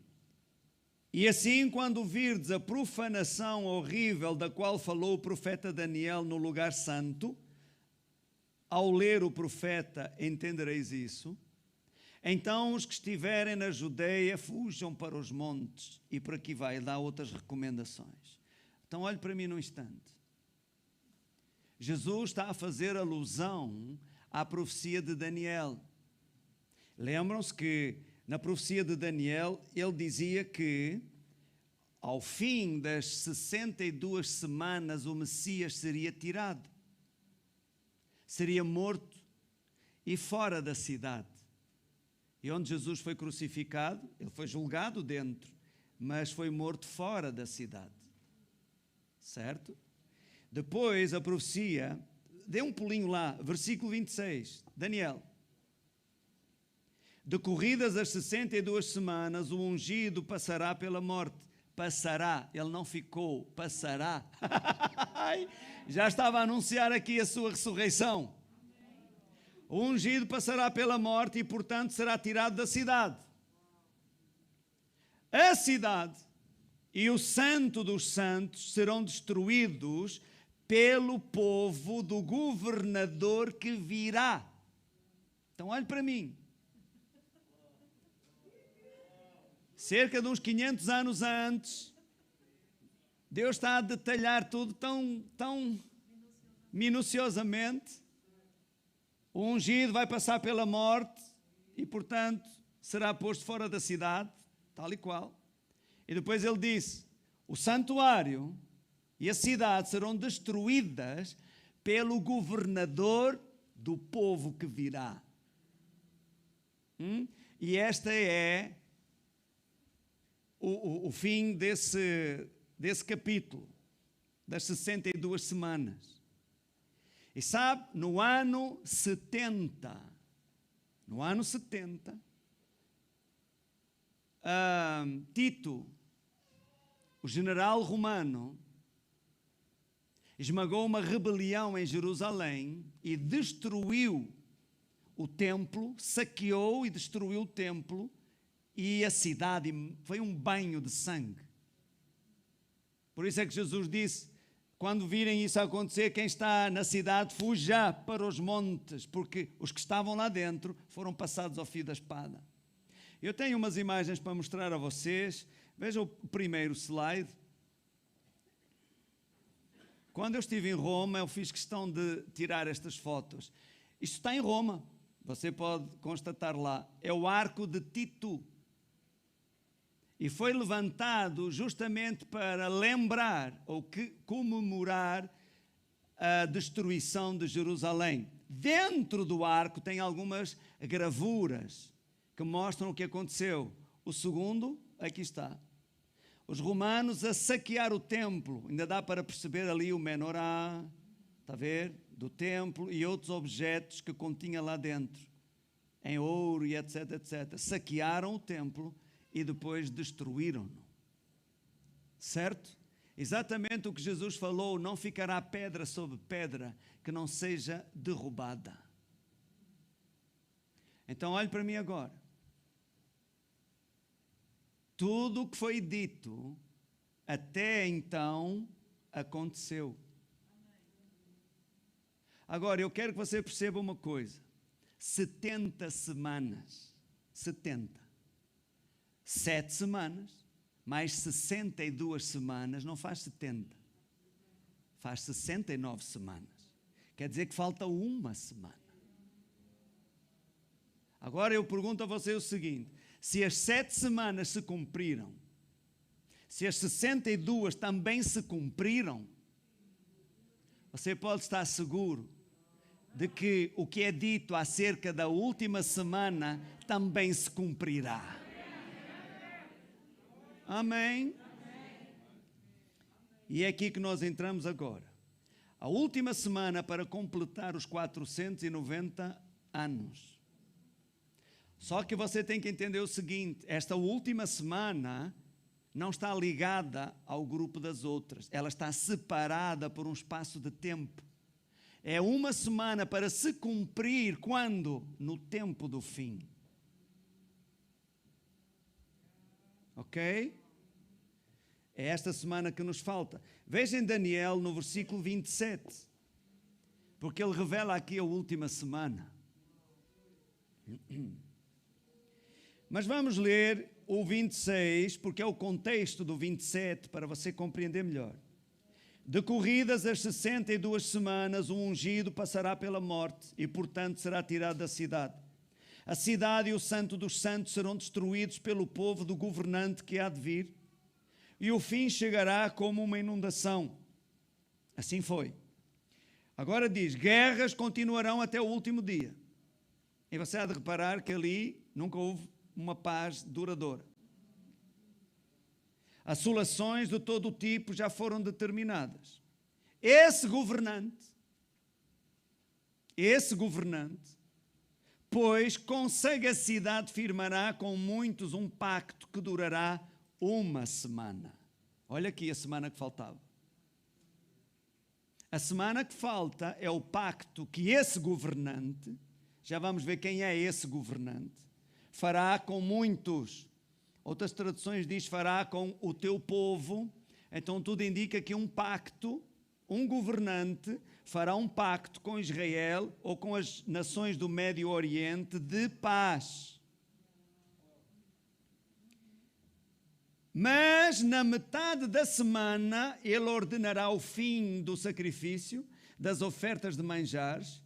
E assim, quando virdes a profanação horrível da qual falou o profeta Daniel no lugar santo, ao ler o profeta entendereis isso. Então os que estiverem na Judeia fujam para os montes. E por aqui vai, dá outras recomendações. Então olhe para mim num instante. Jesus está a fazer alusão à profecia de Daniel. Lembram-se que na profecia de Daniel ele dizia que ao fim das 62 semanas o Messias seria tirado. Seria morto e fora da cidade. E onde Jesus foi crucificado, ele foi julgado dentro, mas foi morto fora da cidade. Certo? Depois a profecia, dê um pulinho lá, versículo 26, Daniel. Decorridas as 62 semanas, o ungido passará pela morte. Passará, ele não ficou, passará. Já estava a anunciar aqui a sua ressurreição. O ungido passará pela morte e, portanto, será tirado da cidade. A cidade e o santo dos santos serão destruídos pelo povo do governador que virá. Então, olhe para mim. Cerca de uns 500 anos antes, Deus está a detalhar tudo tão minuciosamente. O ungido vai passar pela morte e, portanto, será posto fora da cidade, tal e qual. E depois ele disse: o santuário e a cidade serão destruídas pelo governador do povo que virá. E esta é o fim desse capítulo, das 62 semanas. E sabe, no ano 70, Tito, o general romano, esmagou uma rebelião em Jerusalém e destruiu o templo, saqueou e destruiu o templo e a cidade. Foi um banho de sangue. Por isso é que Jesus disse, quando virem isso acontecer, quem está na cidade, fuja para os montes, porque os que estavam lá dentro foram passados ao fio da espada. Eu tenho umas imagens para mostrar a vocês. Vejam o primeiro slide. Quando eu estive em Roma, eu fiz questão de tirar estas fotos. Isto está em Roma, você pode constatar lá. É o Arco de Tito. E foi levantado justamente para lembrar ou comemorar a destruição de Jerusalém. Dentro do arco tem algumas gravuras que mostram o que aconteceu. O segundo, aqui está. Os romanos a saquear o templo. Ainda dá para perceber ali o menorá, está a ver? Do templo e outros objetos que continha lá dentro. Em ouro e etc, etc. Saquearam o templo e depois destruíram-no. Certo? Exatamente o que Jesus falou, não ficará pedra sobre pedra que não seja derrubada. Então olhe para mim agora. Tudo o que foi dito até então aconteceu. Agora eu quero que você perceba uma coisa. 70 semanas. 70. 7 semanas, mais 62 semanas, não faz 70. Faz 69 semanas. Quer dizer que falta uma semana. Agora eu pergunto a você o seguinte: se as 7 semanas se cumpriram, se as 62 também se cumpriram, você pode estar seguro de que o que é dito acerca da última semana também se cumprirá. Amém? E é aqui que nós entramos agora. A última semana para completar os 490 anos. Só que você tem que entender o seguinte: esta última semana não está ligada ao grupo das outras. Ela está separada por um espaço de tempo. É uma semana para se cumprir quando? No tempo do fim. Ok? É esta semana que nos falta. Vejam Daniel no versículo 27. Porque ele revela aqui a última semana. Mas vamos ler o 26, porque é o contexto do 27, para você compreender melhor. Decorridas as 62 semanas, o ungido passará pela morte e, portanto, será tirado da cidade. A cidade e o santo dos santos serão destruídos pelo povo do governante que há de vir, e o fim chegará como uma inundação. Assim foi. Agora diz, guerras continuarão até o último dia. E você há de reparar que ali nunca houve uma paz duradoura. Assolações de todo o tipo já foram determinadas. Esse governante, pois com sagacidade firmará com muitos um pacto que durará uma semana. Olha aqui a semana que faltava. A semana que falta é o pacto que esse governante, já vamos ver quem é esse governante, fará com muitos. Outras traduções diz fará com o teu povo. Então tudo indica que um pacto, um governante fará um pacto com Israel ou com as nações do Médio Oriente de paz. Mas na metade da semana ele ordenará o fim do sacrifício, das ofertas de manjares,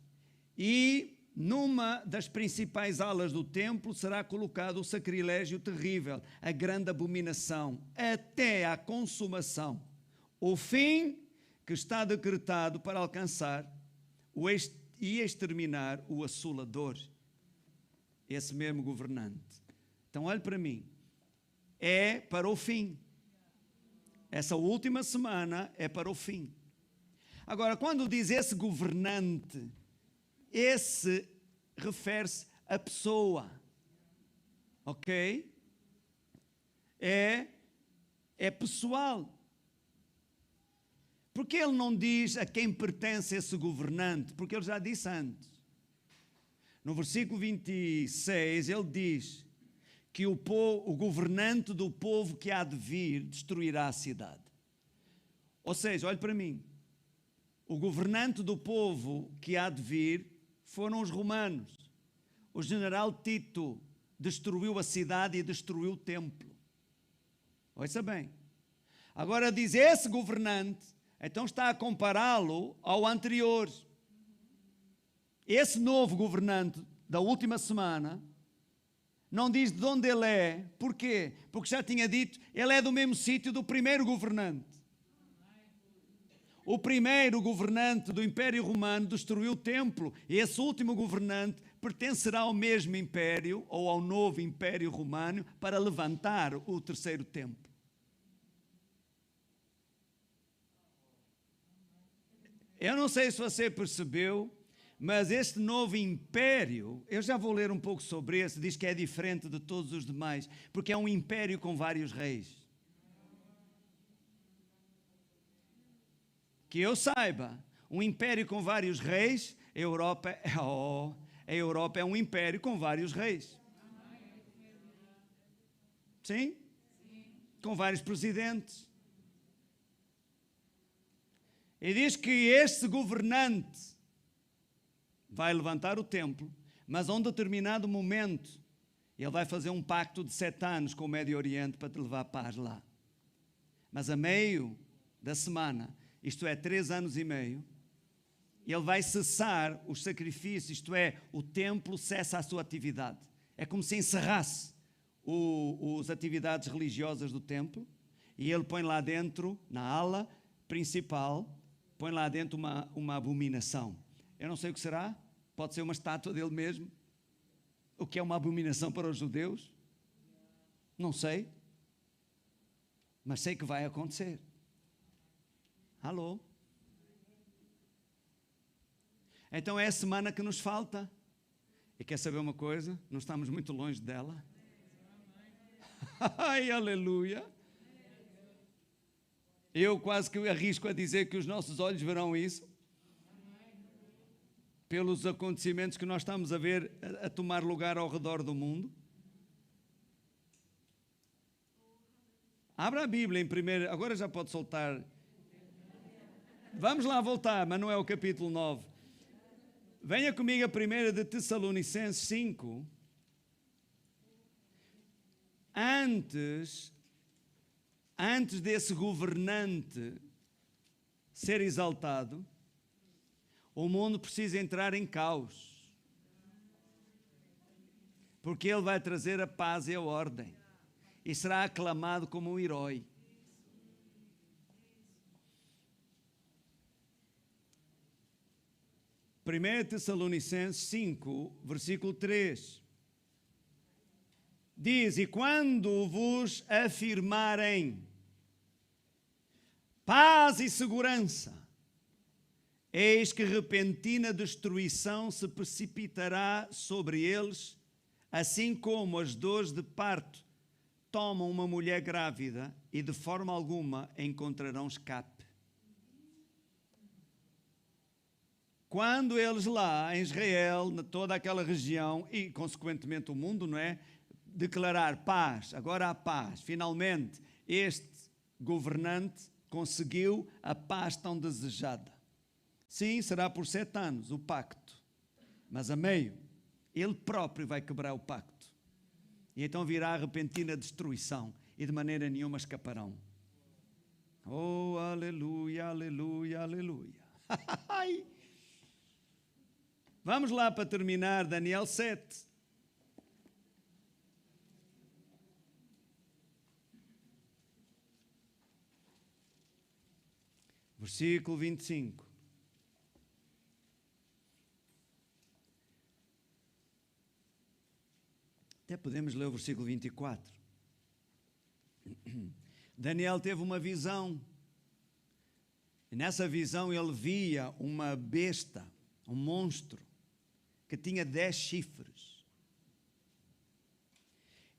e numa das principais alas do templo será colocado o sacrilégio terrível, a grande abominação, até à consumação. O fim que está decretado para alcançar e exterminar o assolador, esse mesmo governante. Então olhe para mim. É para o fim. Essa última semana é para o fim. Agora, quando diz esse governante, esse refere-se à pessoa. Ok? É pessoal. Porque ele não diz a quem pertence esse governante? Porque ele já disse antes. No versículo 26, ele diz que o governante do povo que há de vir destruirá a cidade. Ou seja, olhe para mim. O governante do povo que há de vir foram os romanos. O general Tito destruiu a cidade e destruiu o templo. Ouça bem. Agora diz esse governante, então está a compará-lo ao anterior. Esse novo governante da última semana não diz de onde ele é. Porquê? Porque já tinha dito, ele é do mesmo sítio do primeiro governante. O primeiro governante do Império Romano destruiu o templo. E esse último governante pertencerá ao mesmo império, ou ao novo Império Romano, para levantar o terceiro templo. Eu não sei se você percebeu, mas este novo império, eu já vou ler um pouco sobre esse, diz que é diferente de todos os demais, porque é um império com vários reis. Que eu saiba, um império com vários reis, a Europa é um império com vários reis. Sim? Com vários presidentes. E diz que este governante vai levantar o templo, mas a um determinado momento ele vai fazer um pacto de 7 anos com o Médio Oriente para te levar paz lá. Mas a meio da semana, isto é, 3 anos e meio, ele vai cessar os sacrifícios, isto é, o templo cessa a sua atividade. É como se encerrasse as atividades religiosas do templo e ele põe lá dentro, na ala principal, põe lá dentro uma abominação. Eu não sei o que será, pode ser uma estátua dele mesmo. O que é uma abominação para os judeus? Não sei, mas sei que vai acontecer. Alô? Então é a semana que nos falta. E quer saber uma coisa? Não estamos muito longe dela. Ai, aleluia! Eu quase que arrisco a dizer que os nossos olhos verão isso. Pelos acontecimentos que nós estamos a ver a tomar lugar ao redor do mundo. Abra a Bíblia em primeiro. Agora já pode soltar. Vamos lá voltar, mas não é o capítulo 9. Venha comigo a 1 de Tessalonicenses 5. Antes desse governante ser exaltado, o mundo precisa entrar em caos. Porque ele vai trazer a paz e a ordem. E será aclamado como um herói. Primeiro Tessalonicenses 5, versículo 3. Diz, e quando vos afirmarem paz e segurança, eis que repentina destruição se precipitará sobre eles, assim como as dores de parto tomam uma mulher grávida e de forma alguma encontrarão escape. Quando eles lá em Israel, na toda aquela região e consequentemente o mundo, não é? Declarar paz, agora há paz. Finalmente este governante conseguiu a paz tão desejada. Sim, será por 7 anos o pacto, mas a meio ele próprio vai quebrar o pacto. E então virá a repentina destruição e de maneira nenhuma escaparão. Oh, aleluia, aleluia, aleluia. Vamos lá para terminar, Daniel 7. Versículo 25. Até podemos ler o versículo 24. Daniel teve uma visão. E nessa visão ele via uma besta, um monstro, que tinha 10 chifres.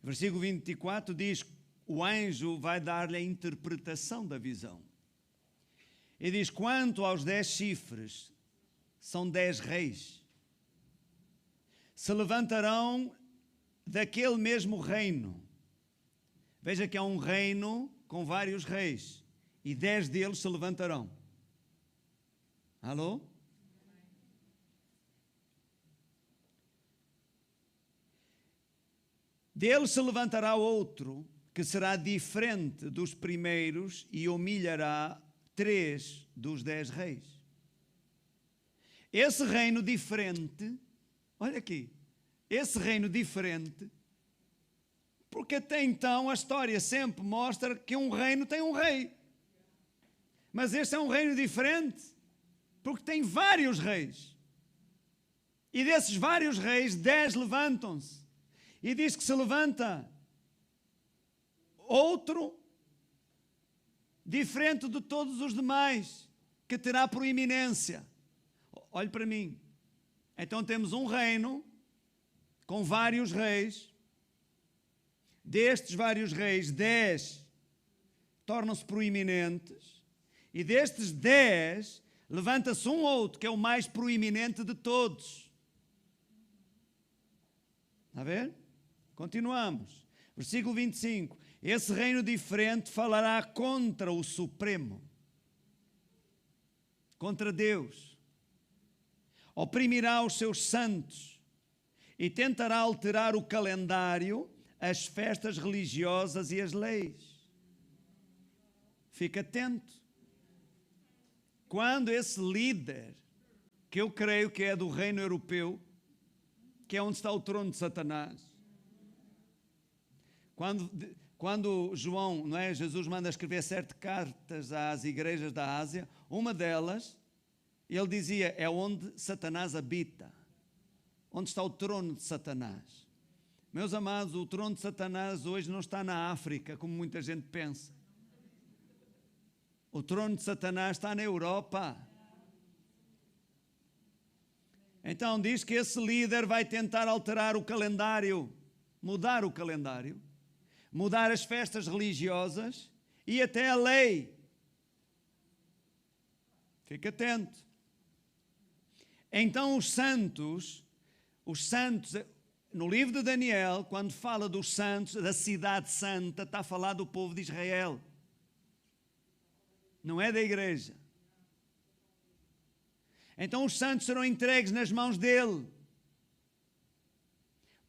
Versículo 24 diz, o anjo vai dar-lhe a interpretação da visão. E diz, quanto aos 10 chifres, são 10 reis. Se levantarão daquele mesmo reino. Veja que há um reino com vários reis. e 10 deles se levantarão. Alô? Dele se levantará outro, que será diferente dos primeiros e humilhará 3 dos 10 reis. Esse reino diferente, olha aqui, esse reino diferente, porque até então a história sempre mostra que um reino tem um rei. Mas este é um reino diferente, porque tem vários reis. E desses vários reis, 10 levantam-se. E diz que se levanta outro diferente de todos os demais, que terá proeminência. Olhe para mim. Então temos um reino com vários reis. Destes vários reis, 10 tornam-se proeminentes. E destes 10, levanta-se um outro, que é o mais proeminente de todos. Está a ver? Continuamos. Versículo 25. Esse reino diferente falará contra o Supremo, contra Deus. Oprimirá os seus santos e tentará alterar o calendário, as festas religiosas e as leis. Fica atento. Quando esse líder, que eu creio que é do reino europeu, que é onde está o trono de Satanás, quando João, não é, Jesus manda escrever 7 cartas às igrejas da Ásia, uma delas, ele dizia, é onde Satanás habita, onde está o trono de Satanás. Meus amados, o trono de Satanás hoje não está na África, como muita gente pensa. O trono de Satanás está na Europa. Então diz que esse líder vai tentar alterar o calendário, mudar o calendário, mudar as festas religiosas e até a lei. Fique atento. Então os santos, no livro de Daniel, quando fala dos santos, da cidade santa, está a falar do povo de Israel. Não é da igreja. Então os santos serão entregues nas mãos dele.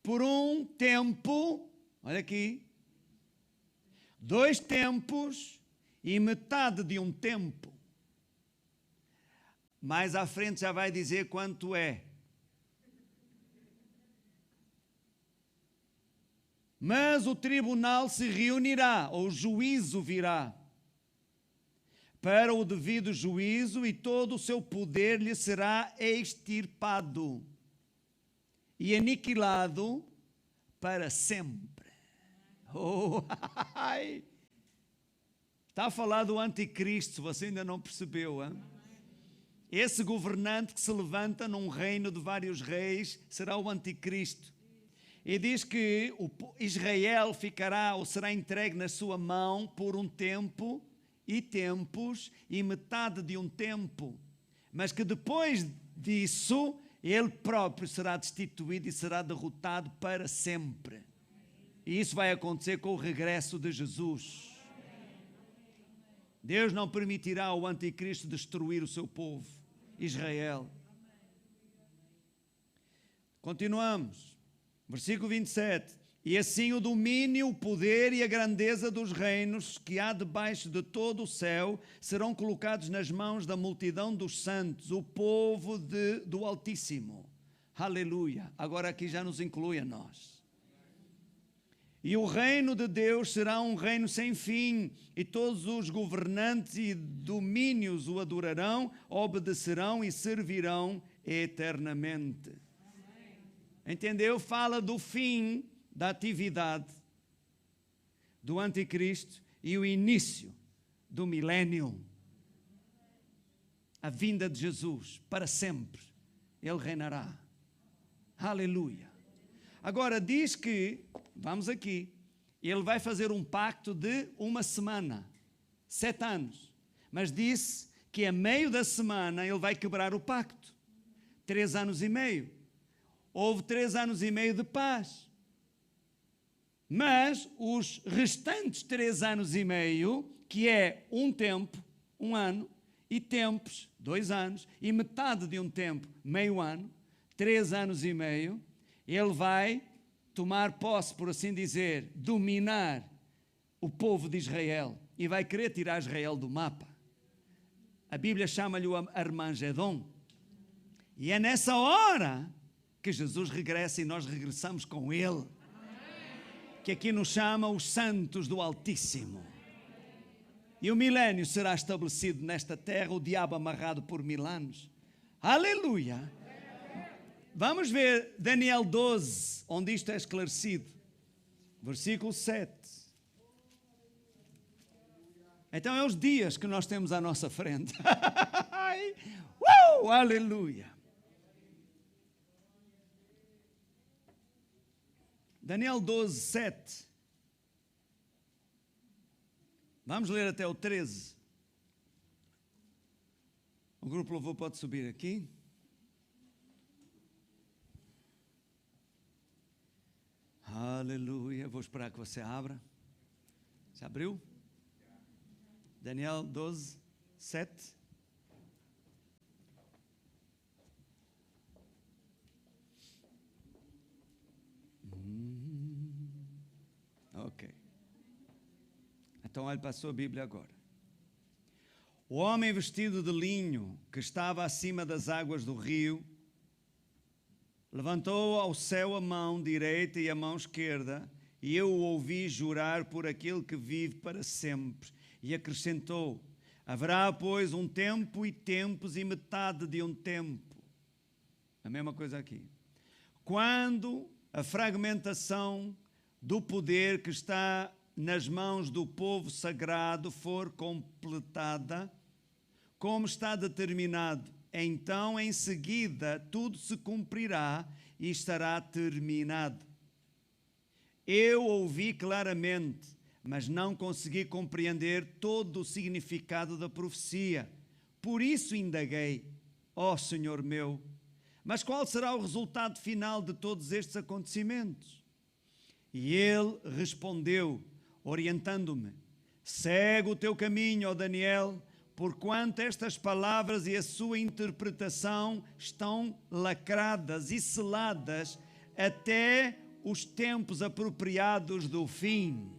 Por um tempo, olha aqui, 2 tempos e metade de um tempo. Mais à frente já vai dizer quanto é. Mas o tribunal se reunirá, ou o juízo virá, para o devido juízo, e todo o seu poder lhe será extirpado e aniquilado para sempre. Oh, está a falar do anticristo, se você ainda não percebeu, hein? Esse governante que se levanta num reino de vários reis será o anticristo. E diz que Israel ficará ou será entregue na sua mão por um tempo e tempos e metade de um tempo. Mas que depois disso, ele próprio será destituído e será derrotado para sempre. E isso vai acontecer com o regresso de Jesus. Deus não permitirá ao anticristo destruir o seu povo, Israel. Continuamos. Versículo 27. E assim o domínio, o poder e a grandeza dos reinos que há debaixo de todo o céu serão colocados nas mãos da multidão dos santos, o povo do Altíssimo. Aleluia. Agora aqui já nos inclui a nós. E o reino de Deus será um reino sem fim, e todos os governantes e domínios o adorarão, obedecerão e servirão eternamente. Entendeu? Fala do fim da atividade do anticristo e o início do milénio. A vinda de Jesus para sempre. Ele reinará. Aleluia. Agora diz que, vamos aqui, ele vai fazer um pacto de 1 semana, 7 anos. Mas disse que a meio da semana ele vai quebrar o pacto. 3 anos e meio. Houve 3 anos e meio de paz. Mas os restantes 3 anos e meio, que é um tempo, 1 ano, e tempos, 2 anos, e metade de um tempo, meio ano, 3 anos e meio, ele vai tomar posse, por assim dizer, dominar o povo de Israel e vai querer tirar Israel do mapa. A Bíblia chama-lhe o Armagedon. E é nessa hora que Jesus regressa e nós regressamos com ele. Que aqui nos chama os santos do Altíssimo. E o milénio será estabelecido nesta terra, o diabo amarrado por 1000 anos. Aleluia! Vamos ver Daniel 12, onde isto é esclarecido. Versículo 7. Então é os dias que nós temos à nossa frente. Aleluia! Daniel 12, 7. Vamos ler até o 13. O grupo louvor pode subir aqui. Aleluia. Vou esperar que você abra. Você abriu? Daniel 12, 7. Ok. Então olhe para a sua Bíblia agora. O homem vestido de linho que estava acima das águas do rio levantou ao céu a mão direita e a mão esquerda, e eu o ouvi jurar por aquele que vive para sempre, e acrescentou: haverá, pois, um tempo e tempos e metade de um tempo. A mesma coisa aqui. Quando a fragmentação do poder que está nas mãos do povo sagrado for completada, como está determinado, então em seguida tudo se cumprirá e estará terminado. Eu ouvi claramente, mas não consegui compreender todo o significado da profecia. Por isso indaguei: ó Senhor meu, mas qual será o resultado final de todos estes acontecimentos? E ele respondeu, orientando-me: segue o teu caminho, ó Daniel, porquanto estas palavras e a sua interpretação estão lacradas e seladas até os tempos apropriados do fim.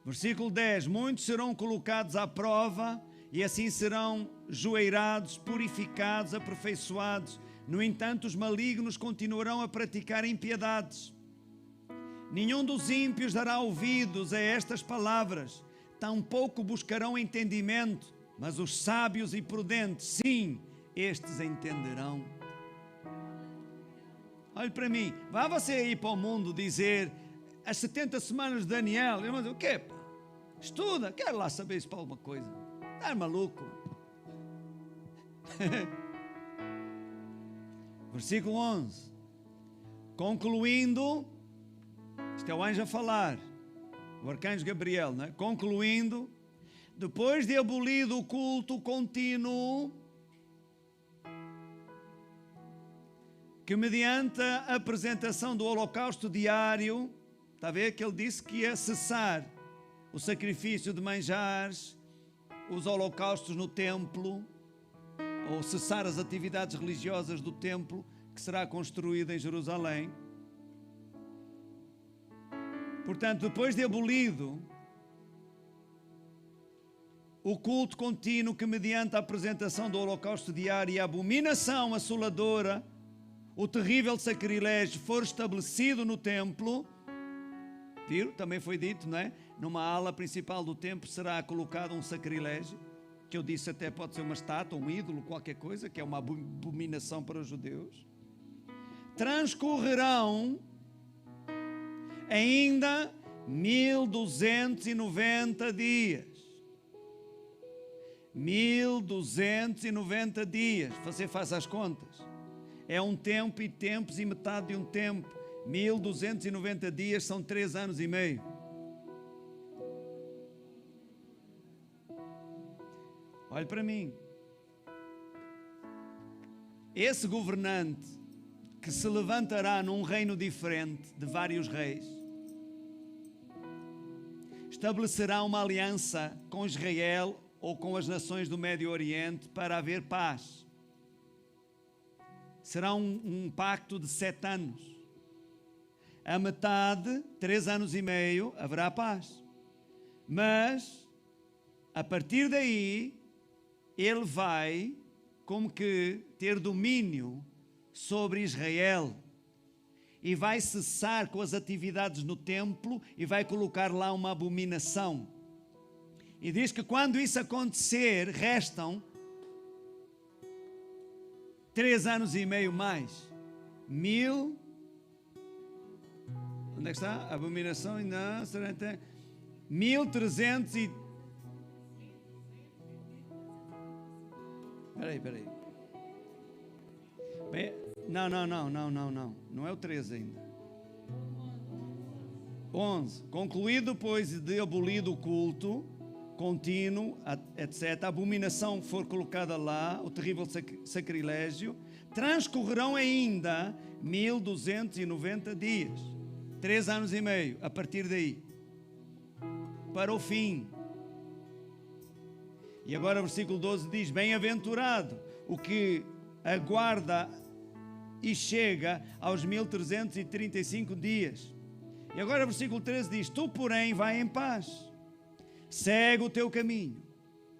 Versículo 10. Muitos serão colocados à prova e assim serão joeirados, purificados, aperfeiçoados. No entanto, os malignos continuarão a praticar impiedades. Nenhum dos ímpios dará ouvidos a estas palavras, tampouco buscarão entendimento, mas os sábios e prudentes, sim, estes entenderão. Olhe para mim, vá você aí para o mundo dizer as 70 semanas de Daniel. Eu digo, o quê? Estuda, quero lá saber isso para alguma coisa. Está maluco? Versículo 11. Concluindo, isto é o anjo a falar, o arcanjo Gabriel, não é? Concluindo, depois de abolido o culto contínuo, que mediante a apresentação do holocausto diário, está a ver que ele disse que ia cessar o sacrifício de manjares, os holocaustos no templo, ou cessar as atividades religiosas do templo que será construído em Jerusalém. Portanto, depois de abolido o culto contínuo que mediante a apresentação do holocausto diário e a abominação assoladora, o terrível sacrilégio for estabelecido no templo, viram? Também foi dito, não é? Numa ala principal do templo será colocado um sacrilégio, que eu disse até pode ser uma estátua, um ídolo, qualquer coisa, que é uma abominação para os judeus. Transcorrerão ainda 1290 dias. 1290 dias. Você faz as contas. É um tempo e tempos e metade de um tempo. 1290 dias são 3 anos e meio. Olhe para mim. Esse governante que se levantará num reino diferente de vários reis, estabelecerá uma aliança com Israel ou com as nações do Médio Oriente para haver paz. Será um pacto de 7 anos. A metade, 3 anos e meio, haverá paz. Mas, a partir daí, ele vai como que ter domínio sobre Israel e vai cessar com as atividades no templo e vai colocar lá uma abominação. E diz que quando isso acontecer, restam 3 anos e meio mais. 1000. Onde é que está? Abominação ainda. 1300 e... Espera aí. Não. Não é o 13 ainda. 11. Concluído, pois, de abolido o culto contínuo, etc., a abominação for colocada lá, o terrível sacrilégio, transcorrerão ainda 1290 dias. 3 anos e meio, a partir daí. Para o fim. E agora o versículo 12 diz: bem-aventurado o que aguarda e chega aos 1335 dias. E agora o versículo 13 diz: tu, porém, vai em paz, segue o teu caminho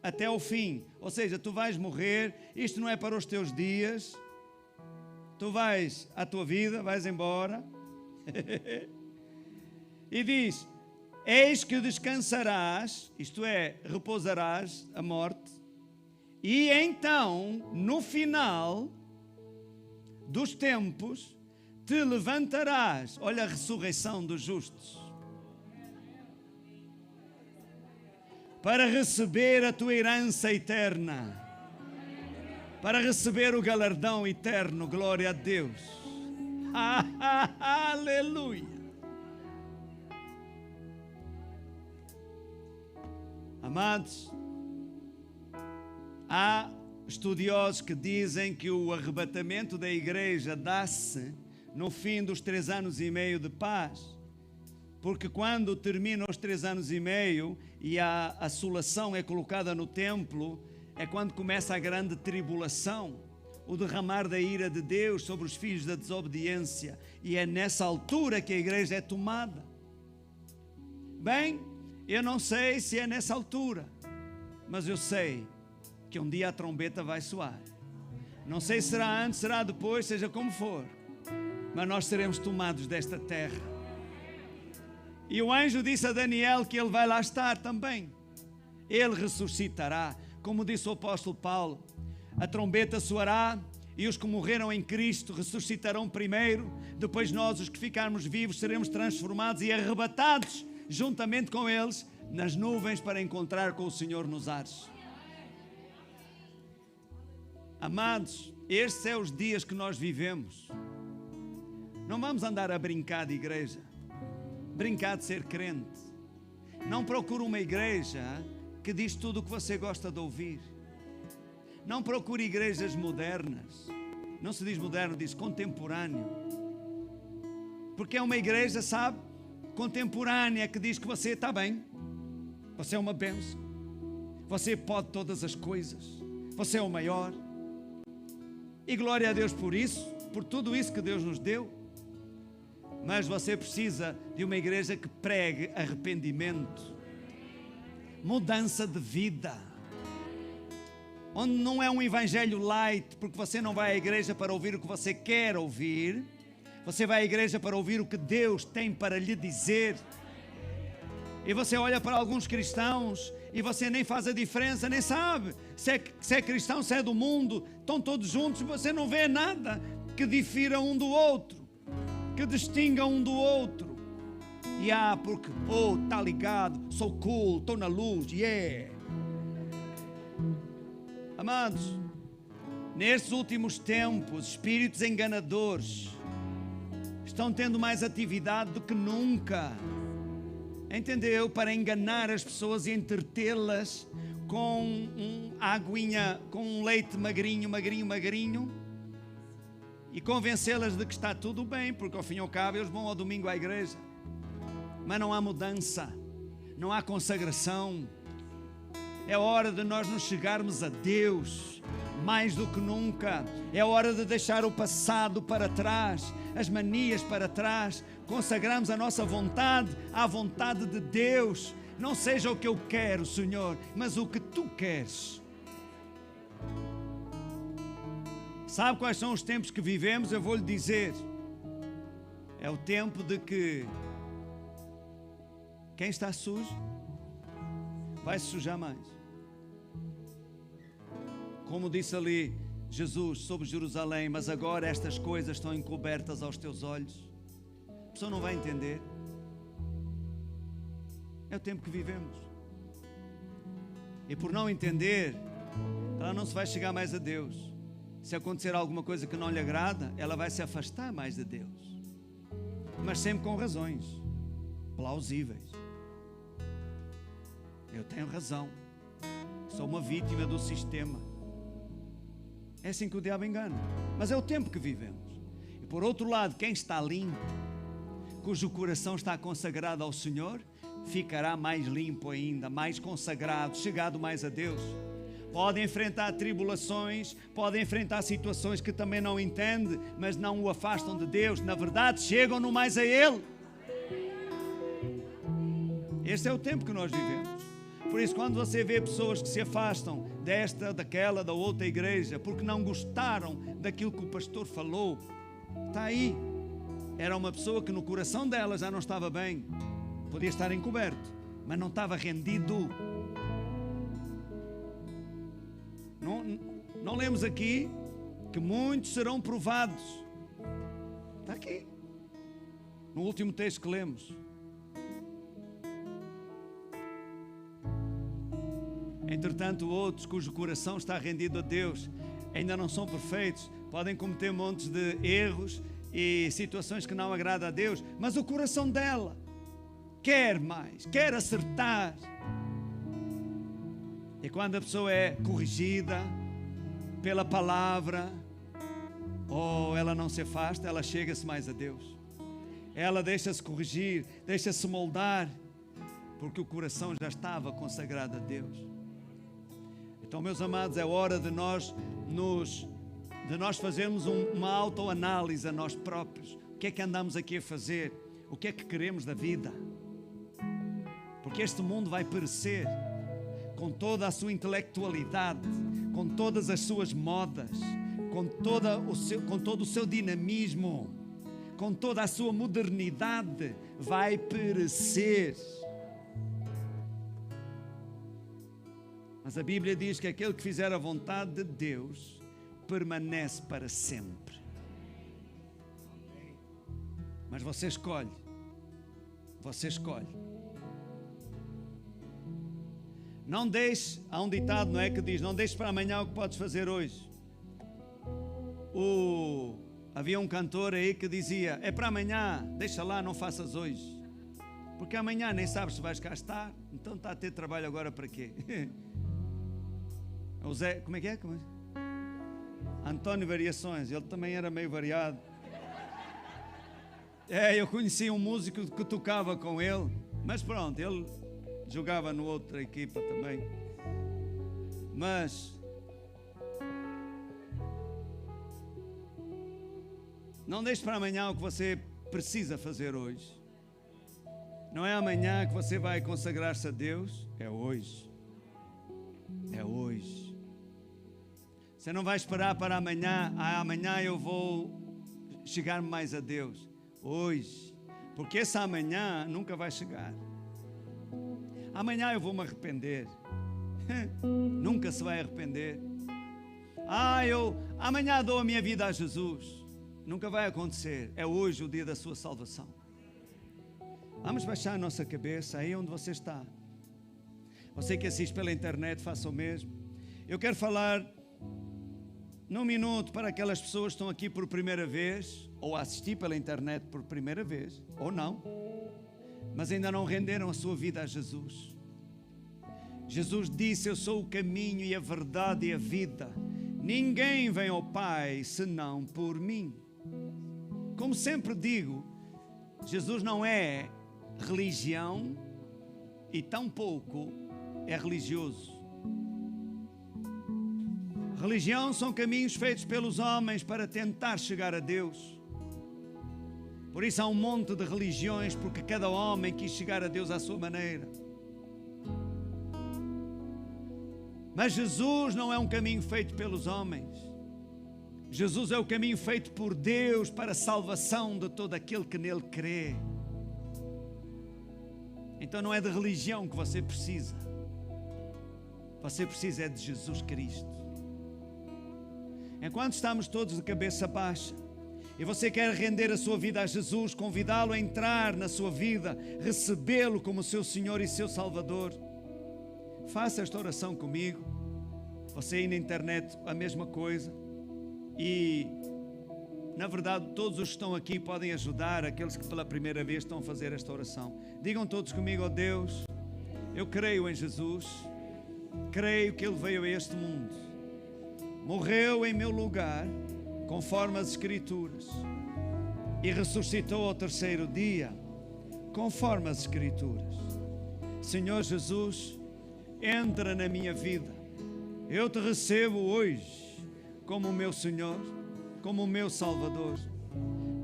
até o fim. Ou seja, tu vais morrer, isto não é para os teus dias, tu vais à tua vida, vais embora. E diz: eis que descansarás, isto é, repousarás a morte, e então, no final dos tempos, te levantarás. Olha a ressurreição dos justos, para receber a tua herança eterna, para receber o galardão eterno. Glória a Deus. Aleluia. Amados, há estudiosos que dizem que o arrebatamento da igreja dá-se no fim dos 3 anos e meio de paz, porque quando terminam os 3 anos e meio e a assolação é colocada no templo, é quando começa a grande tribulação, o derramar da ira de Deus sobre os filhos da desobediência, e é nessa altura que a igreja é tomada. Bem, eu não sei se é nessa altura, mas eu sei que um dia a trombeta vai soar. Não sei se será antes, será depois, seja como for, mas nós seremos tomados desta terra. E o anjo disse a Daniel que ele vai lá estar também. Ele ressuscitará, como disse o apóstolo Paulo: a trombeta soará e os que morreram em Cristo ressuscitarão primeiro, depois nós, os que ficarmos vivos, seremos transformados e arrebatados juntamente com eles nas nuvens para encontrar com o Senhor nos ares. Amados, estes são os dias que nós vivemos. Não vamos andar a brincar de igreja, brincar de ser crente. Não procure uma igreja que diz tudo o que você gosta de ouvir. Não procure igrejas modernas. Não se diz moderno, diz contemporâneo. Porque é uma igreja, sabe, contemporânea, que diz que você está bem, você é uma bênção, você pode todas as coisas, você é o maior. E glória a Deus por isso, por tudo isso que Deus nos deu. Mas você precisa de uma igreja que pregue arrependimento, mudança de vida, onde não é um evangelho light, porque você não vai à igreja para ouvir o que você quer ouvir, você vai à igreja para ouvir o que Deus tem para lhe dizer. E você olha para alguns cristãos e você nem faz a diferença, nem sabe se é cristão, se é do mundo, estão todos juntos, você não vê nada que difira um do outro, que distinga um do outro. E porque, está ligado, sou cool, estou na luz, yeah. Amados, nestes últimos tempos, espíritos enganadores estão tendo mais atividade do que nunca, entendeu? Para enganar as pessoas e entretê-las com aguinha, com um leite magrinho, e convencê-las de que está tudo bem, porque ao fim e ao cabo eles vão ao domingo à igreja. Mas não há mudança, não há consagração. É hora de nós nos chegarmos a Deus, mais do que nunca. É hora de deixar o passado para trás, as manias para trás, consagrarmos a nossa vontade à vontade de Deus. Não seja o que eu quero, Senhor, mas o que Tu queres. Sabe quais são os tempos que vivemos? Eu vou lhe dizer. É o tempo de que quem está sujo vai se sujar mais. Como disse ali Jesus sobre Jerusalém, mas agora estas coisas estão encobertas aos teus olhos. A pessoa não vai entender. É o tempo que vivemos. E por não entender, ela não se vai chegar mais a Deus. Se acontecer alguma coisa que não lhe agrada, ela vai se afastar mais de Deus. Mas sempre com razões plausíveis. Eu tenho razão. Sou uma vítima do sistema. É assim que o diabo engana. Mas é o tempo que vivemos. E por outro lado, quem está limpo, cujo coração está consagrado ao Senhor, ficará mais limpo ainda, mais consagrado, chegado mais a Deus. Pode enfrentar tribulações, pode enfrentar situações que também não entende, mas não o afastam de Deus. Na verdade, chegam-no mais a Ele. Este é o tempo que nós vivemos. Por isso, quando você vê pessoas que se afastam desta, daquela, da outra igreja, porque não gostaram daquilo que o pastor falou, está aí. Era uma pessoa que no coração dela já não estava bem. Podia estar encoberto, mas não estava rendido. Não lemos aqui que muitos serão provados. Está aqui. No último texto que lemos. Entretanto, outros cujo coração está rendido a Deus ainda não são perfeitos, podem cometer montes de erros e situações que não agradam a Deus, mas o coração dela quer mais, quer acertar. E quando a pessoa é corrigida pela palavra, ela não se afasta, ela chega-se mais a Deus. Ela deixa-se corrigir, deixa-se moldar, porque o coração já estava consagrado a Deus. Então, meus amados, é hora de nós fazermos uma autoanálise a nós próprios. O que é que andamos aqui a fazer? O que é que queremos da vida? Porque este mundo vai perecer com toda a sua intelectualidade, com todas as suas modas, com todo o seu dinamismo, com toda a sua modernidade, vai perecer. Mas a Bíblia diz que aquele que fizer a vontade de Deus permanece para sempre. Mas você escolhe. Você escolhe. Não deixe, há um ditado, não é, que diz, não deixes para amanhã o que podes fazer hoje. Havia um cantor aí que dizia, é para amanhã, deixa lá, não faças hoje. Porque amanhã nem sabes se vais cá estar, então está a ter trabalho agora para quê? O Zé, como é que é? António Variações, ele também era meio variado. Eu conheci um músico que tocava com ele, mas pronto, ele jogava na outra equipa também. Mas não deixe para amanhã o que você precisa fazer hoje. Não é amanhã que você vai consagrar-se a Deus, é hoje. É hoje. Você não vai esperar para amanhã, amanhã eu vou chegar mais a Deus. Hoje. Porque esse amanhã nunca vai chegar. Amanhã eu vou me arrepender. Nunca se vai arrepender. Amanhã dou a minha vida a Jesus. Nunca vai acontecer. É hoje o dia da sua salvação. Vamos baixar a nossa cabeça aí onde você está. Você que assiste pela internet, faça o mesmo. Eu quero falar num minuto para aquelas pessoas que estão aqui por primeira vez, ou a assistir pela internet por primeira vez, ou não, mas ainda não renderam a sua vida a Jesus. Jesus disse, eu sou o caminho e a verdade e a vida. Ninguém vem ao Pai senão por mim. Como sempre digo, Jesus não é religião e tampouco é religioso. Religião são caminhos feitos pelos homens para tentar chegar a Deus. Por isso há um monte de religiões, porque cada homem quis chegar a Deus à sua maneira. Mas Jesus não é um caminho feito pelos homens. Jesus é o caminho feito por Deus para a salvação de todo aquele que nele crê. Então não é de religião que você precisa. Você precisa é de Jesus Cristo. Enquanto estamos todos de cabeça baixa e você quer render a sua vida a Jesus, convidá-lo a entrar na sua vida, recebê-lo como seu Senhor e seu Salvador, faça esta oração comigo. Você aí na internet, a mesma coisa. E, na verdade, todos os que estão aqui podem ajudar aqueles que pela primeira vez estão a fazer esta oração. Digam todos comigo: ó Deus, eu creio em Jesus, creio que Ele veio a este mundo, morreu em meu lugar, conforme as Escrituras, e ressuscitou ao terceiro dia, conforme as Escrituras. Senhor Jesus, entra na minha vida. Eu te recebo hoje como o meu Senhor, como o meu Salvador.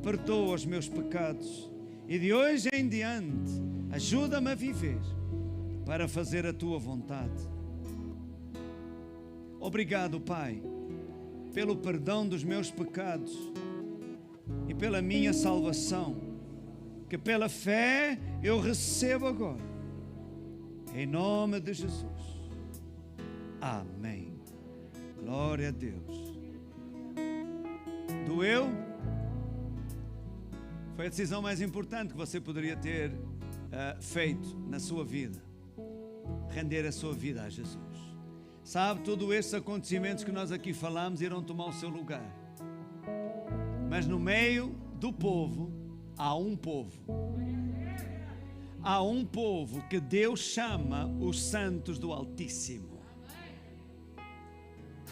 Perdoa os meus pecados e de hoje em diante ajuda-me a viver para fazer a tua vontade. Obrigado, Pai, pelo perdão dos meus pecados e pela minha salvação, que pela fé eu recebo agora. Em nome de Jesus. Amém. Glória a Deus. Doeu? Foi a decisão mais importante que você poderia ter feito na sua vida. Render a sua vida a Jesus. Sabe, todos estes acontecimentos que nós aqui falamos irão tomar o seu lugar. Mas no meio do povo, há um povo. Há um povo que Deus chama os santos do Altíssimo.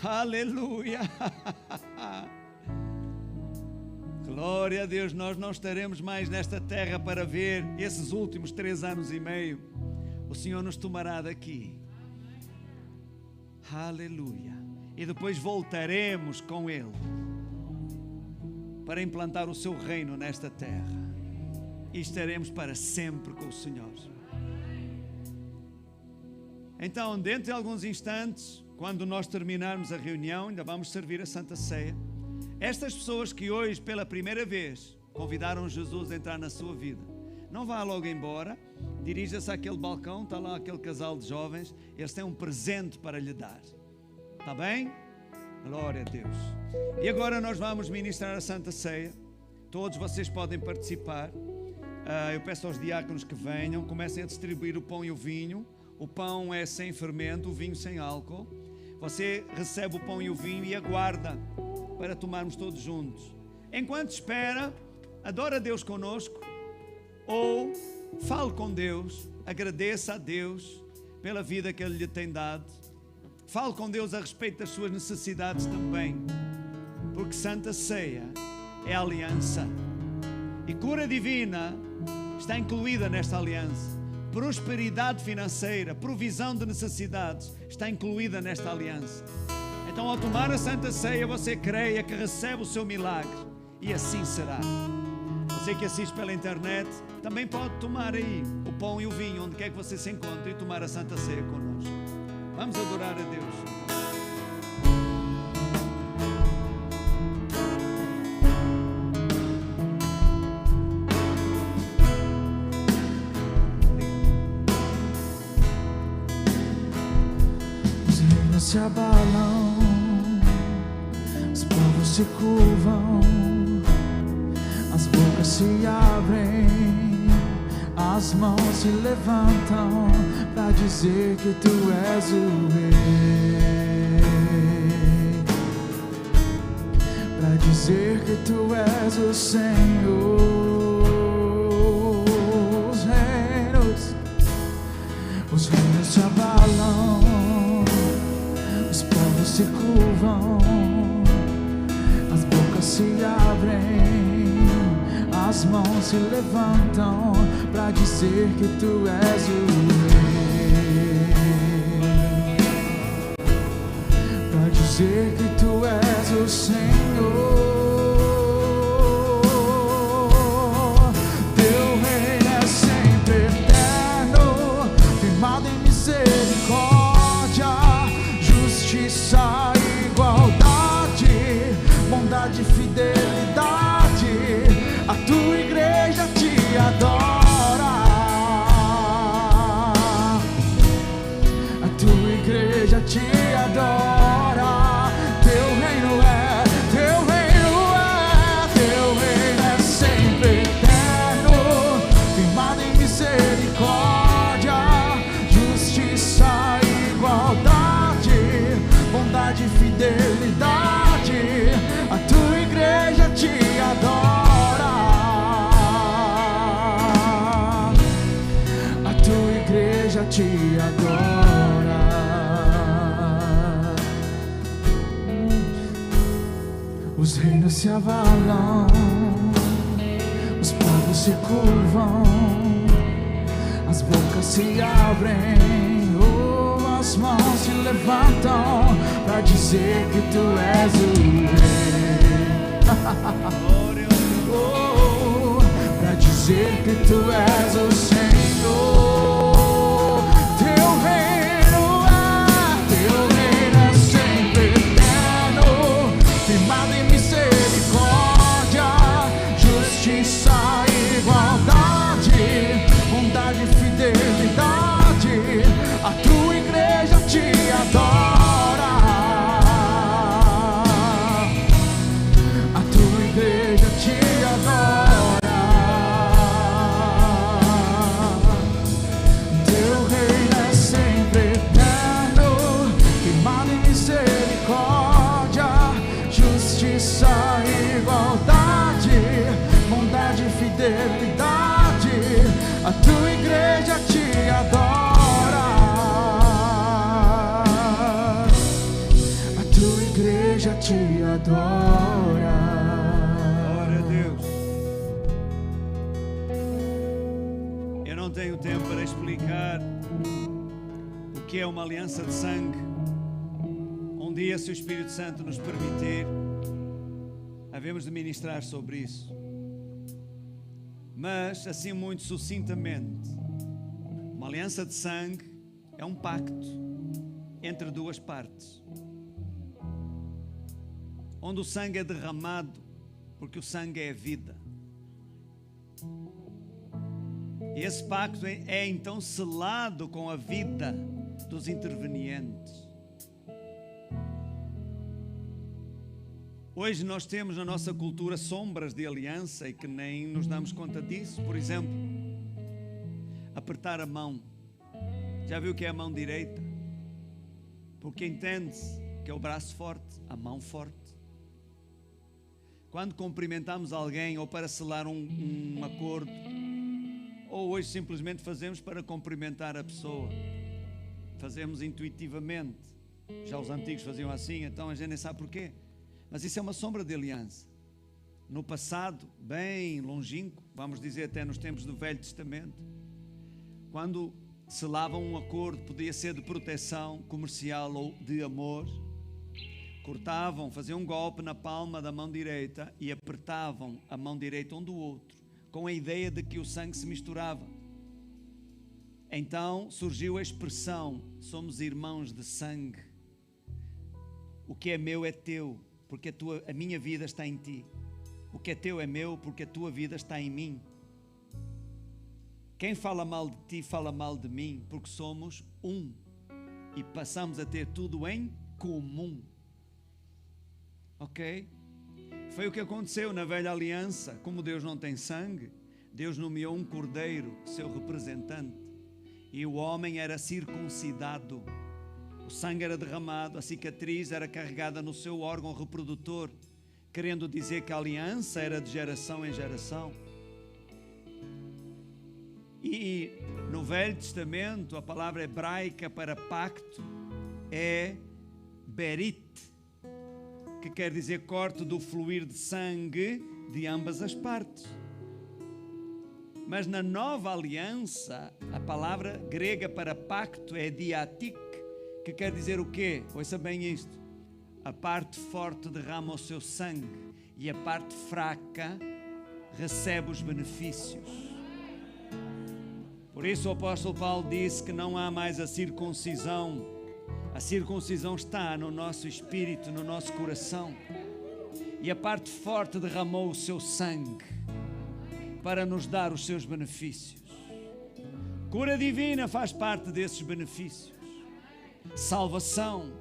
Aleluia! Glória a Deus, nós não estaremos mais nesta terra para ver esses últimos 3 anos e meio. O Senhor nos tomará daqui. Aleluia. E depois voltaremos com Ele para implantar o seu reino nesta terra. E estaremos para sempre com o Senhor. Então, dentro de alguns instantes, quando nós terminarmos a reunião, ainda vamos servir a Santa Ceia. Estas pessoas que hoje, pela primeira vez, convidaram Jesus a entrar na sua vida, não vá logo embora. Dirija-se àquele balcão, está lá aquele casal de jovens, eles têm um presente para lhe dar. Está bem? Glória a Deus. E agora nós vamos ministrar a Santa Ceia. Todos vocês podem participar. Eu peço aos diáconos que venham, comecem a distribuir o pão e o vinho. O pão é sem fermento, o vinho sem álcool. Você recebe o pão e o vinho e aguarda para tomarmos todos juntos. Enquanto espera, adora a Deus conosco ou fale com Deus, agradeça a Deus pela vida que Ele lhe tem dado. Fale com Deus a respeito das suas necessidades também, porque Santa Ceia é aliança e cura divina está incluída nesta aliança. Prosperidade financeira, provisão de necessidades está incluída nesta aliança. Então, ao tomar a Santa Ceia, você creia que recebe o seu milagre e assim será. Você que assiste pela internet também pode tomar aí o pão e o vinho, onde quer que você se encontre, e tomar a Santa Ceia connosco. Vamos adorar a Deus. Os reinos se abalam, os povos se curvam, as bocas se abrem, as mãos se levantam para dizer que tu és o rei, para dizer que tu és o Senhor. Os reinos se abalam, os povos se curvam, as bocas se abrem, as mãos se levantam para dizer que tu és o Rei, para dizer que tu és o Senhor. Teu reino é sempre eterno, firmado em misericórdia, justiça, igualdade, bondade, fidelidade. A tua igreja te adora, a tua igreja te adora. Teu reino é sempre eterno, firmado em misericórdia, justiça, igualdade, bondade, fidelidade. A tua igreja te adora, a tua igreja te adora. Os reinos se avalam, os povos se curvam, as bocas se abrem, oh, as mãos se levantam para dizer que tu és o Rei, oh, para dizer que tu és o Senhor. Teu reino é sempre eterno, firmado em misericórdia, justiça, igualdade, bondade, fidelidade. A tua igreja te adora, a tua igreja te adora. Teu reino é sempre eterno, firmado em misericórdia, justiça, igualdade, bondade, fidelidade. A tua igreja te adora, a tua igreja te adora. Glória a Deus. Eu não tenho tempo para explicar o que é uma aliança de sangue. Um dia, se o Espírito Santo nos permitir, havemos de ministrar sobre isso. Mas, assim muito sucintamente, uma aliança de sangue é um pacto entre duas partes, onde o sangue é derramado, porque o sangue é a vida. E esse pacto é então selado com a vida dos intervenientes. Hoje nós temos na nossa cultura sombras de aliança e que nem nos damos conta disso. Por exemplo, apertar a mão. Já viu o que é a mão direita? Porque entende-se que é o braço forte, a mão forte. Quando cumprimentamos alguém ou para selar um acordo, ou hoje simplesmente fazemos para cumprimentar a pessoa, fazemos intuitivamente. Já os antigos faziam assim, então a gente nem sabe porquê. Mas isso é uma sombra de aliança. No passado, bem longínquo, vamos dizer até nos tempos do Velho Testamento, quando selavam um acordo, podia ser de proteção comercial ou de amor, cortavam, faziam um golpe na palma da mão direita e apertavam a mão direita um do outro, com a ideia de que o sangue se misturava. Então surgiu a expressão: somos irmãos de sangue. O que é meu é teu, porque a minha vida está em ti. O que é teu é meu, porque a tua vida está em mim. Quem fala mal de ti, fala mal de mim, porque somos um. E passamos a ter tudo em comum. Ok? Foi o que aconteceu na velha aliança. Como Deus não tem sangue, Deus nomeou um cordeiro, seu representante. E o homem era circuncidado. O sangue era derramado, a cicatriz era carregada no seu órgão reprodutor, querendo dizer que a aliança era de geração em geração. E no Velho Testamento, a palavra hebraica para pacto é berit, que quer dizer corte do fluir de sangue de ambas as partes. Mas na nova aliança, a palavra grega para pacto é diatik, que quer dizer o quê? Ouça bem isto. A parte forte derrama o seu sangue e a parte fraca recebe os benefícios. Por isso o apóstolo Paulo disse que não há mais a circuncisão. A circuncisão está no nosso espírito, no nosso coração. E a parte forte derramou o seu sangue para nos dar os seus benefícios. Cura divina faz parte desses benefícios. Salvação,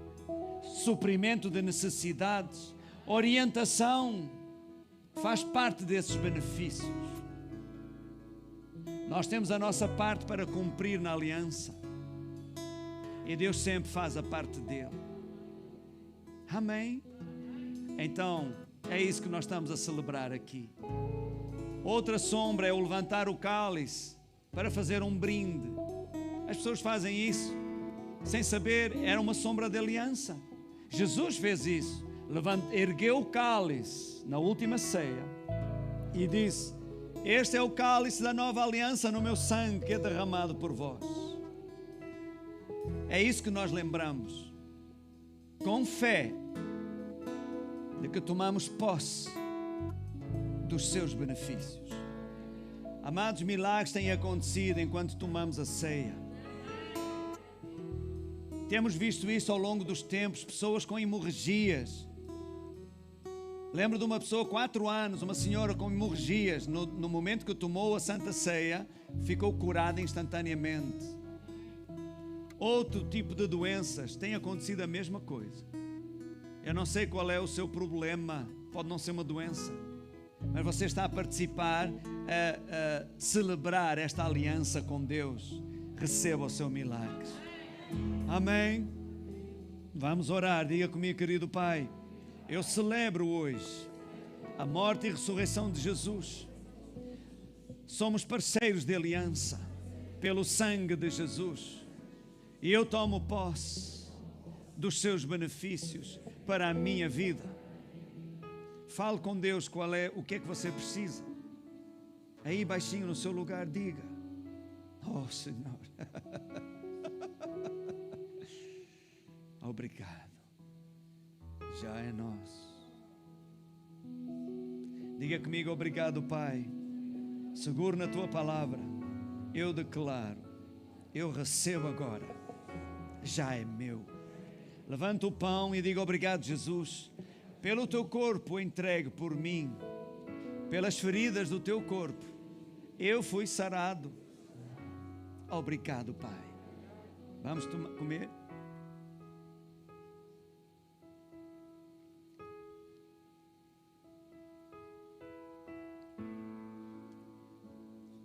suprimento de necessidades, orientação, faz parte desses benefícios. Nós temos a nossa parte para cumprir na aliança. E Deus sempre faz a parte dele. Amém? Então, é isso que nós estamos a celebrar aqui. Outra sombra é o levantar o cálice para fazer um brinde. As pessoas fazem isso sem saber, era uma sombra de aliança. Jesus fez isso. Ergueu o cálice na última ceia e disse: este é o cálice da nova aliança no meu sangue que é derramado por vós. É isso que nós lembramos, com fé, de que tomamos posse dos seus benefícios. Amados, milagres têm acontecido enquanto tomamos a ceia. Temos visto isso ao longo dos tempos, pessoas com hemorragias. Lembro de uma pessoa, 4 anos, uma senhora com hemorragias, no momento que tomou a Santa Ceia, ficou curada instantaneamente. Outro tipo de doenças, tem acontecido a mesma coisa. Eu não sei qual é o seu problema, pode não ser uma doença, mas você está a participar, a celebrar esta aliança com Deus. Receba o seu milagre. Amém? Vamos orar. Diga comigo, querido Pai, eu celebro hoje a morte e ressurreição de Jesus. Somos parceiros de aliança pelo sangue de Jesus. E eu tomo posse dos seus benefícios para a minha vida. Fale com Deus o que é que você precisa. Aí baixinho no seu lugar, diga: oh Senhor, obrigado, já é nosso. Diga comigo: obrigado, Pai. Seguro na tua palavra, eu declaro, eu recebo agora, já é meu. Levanta o pão e diga: obrigado, Jesus, pelo teu corpo entregue por mim, pelas feridas do teu corpo, eu fui sarado. Obrigado, Pai. Vamos comer?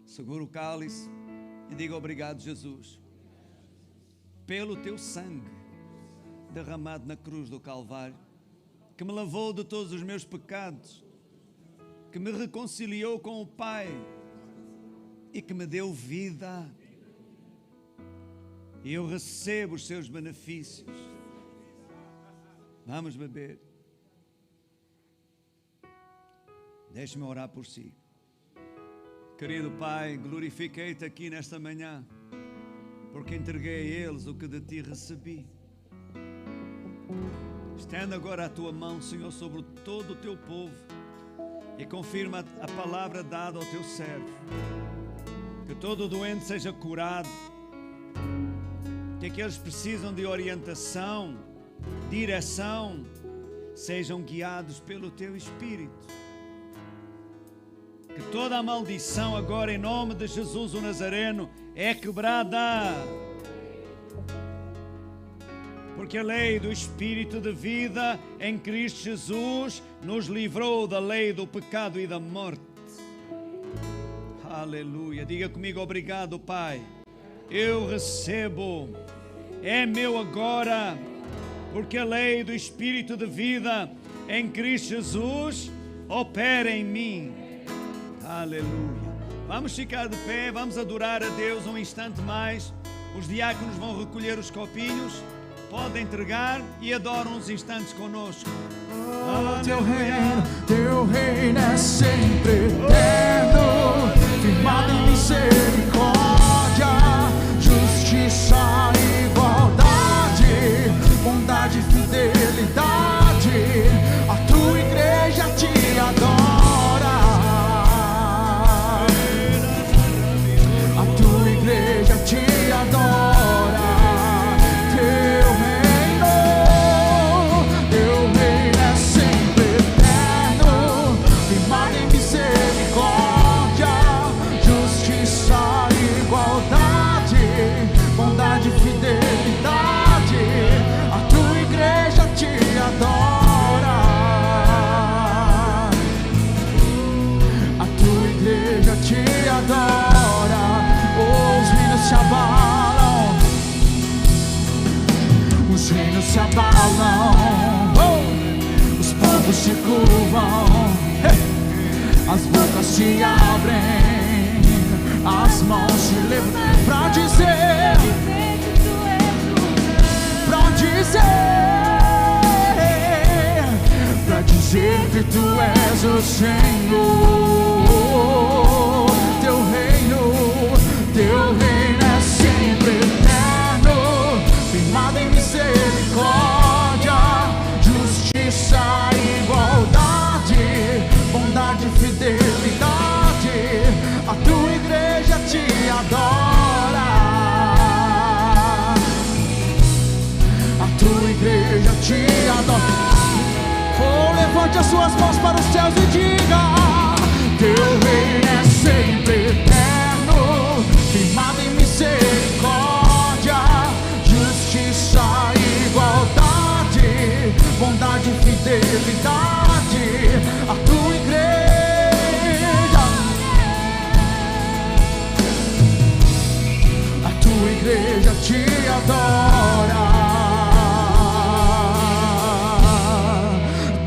Segura o cálice e diga: obrigado, Jesus, pelo teu sangue derramado na cruz do Calvário, que me lavou de todos os meus pecados, que me reconciliou com o Pai e que me deu vida. E eu recebo os seus benefícios. Vamos beber. Deixe-me orar por si. Querido Pai, glorifiquei-te aqui nesta manhã, porque entreguei a eles o que de ti recebi. Estenda agora a tua mão, Senhor, sobre todo o teu povo e confirma a palavra dada ao teu servo. Que todo doente seja curado, que aqueles que precisam de orientação, direção, sejam guiados pelo teu Espírito. Que toda a maldição agora, em nome de Jesus o Nazareno, é quebrada. Porque a lei do Espírito de vida em Cristo Jesus nos livrou da lei do pecado e da morte. Aleluia. Diga comigo: obrigado, Pai. Eu recebo. É meu agora. Porque a lei do Espírito de vida em Cristo Jesus opera em mim. Aleluia. Vamos ficar de pé, vamos adorar a Deus um instante mais. Os diáconos vão recolher os copinhos. Podem entregar e adoram uns instantes conosco. Teu reino é sempre eterno. firmada em misericórdia, justiça, igualdade, bondade, fidelidade. A tua igreja te adora. A tua igreja te adora. Teu reino é sempre eterno, firmado em misericórdia, justiça, igualdade, bondade, fidelidade. A tua igreja te adora. A tua igreja te adora. Os reinos se abalam, os reinos se abalam, os povos se curvam, as bocas se abrem, as mãos se levantam pra dizer, pra dizer que tu és o Senhor. Teu reino é sempre eterno, firmado em misericórdia, justiça, igualdade, bondade, fidelidade. A tua igreja te adora. A tua igreja te adora. Oh, levante as suas mãos para os céus e diga: teu reino é sempre eterno, firmado em misericórdia, justiça, igualdade, bondade, fidelidade. A tua igreja te adora.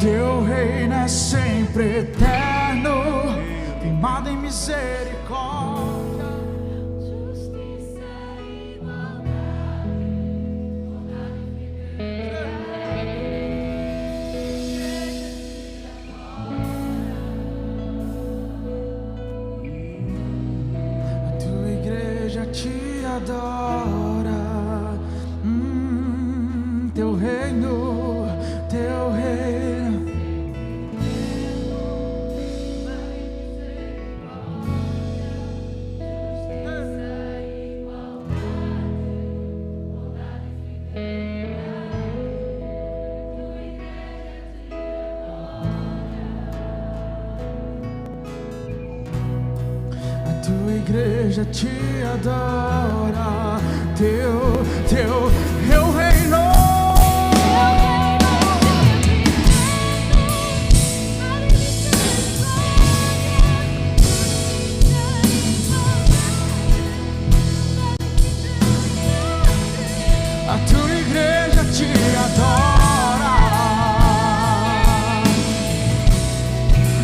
Teu reino é sempre eterno, firmado em misericórdia, justiça, igualdade, a tua igreja te adora. Teu reino, teu reino. A tua igreja te adora. Teu reino. A tua igreja te adora.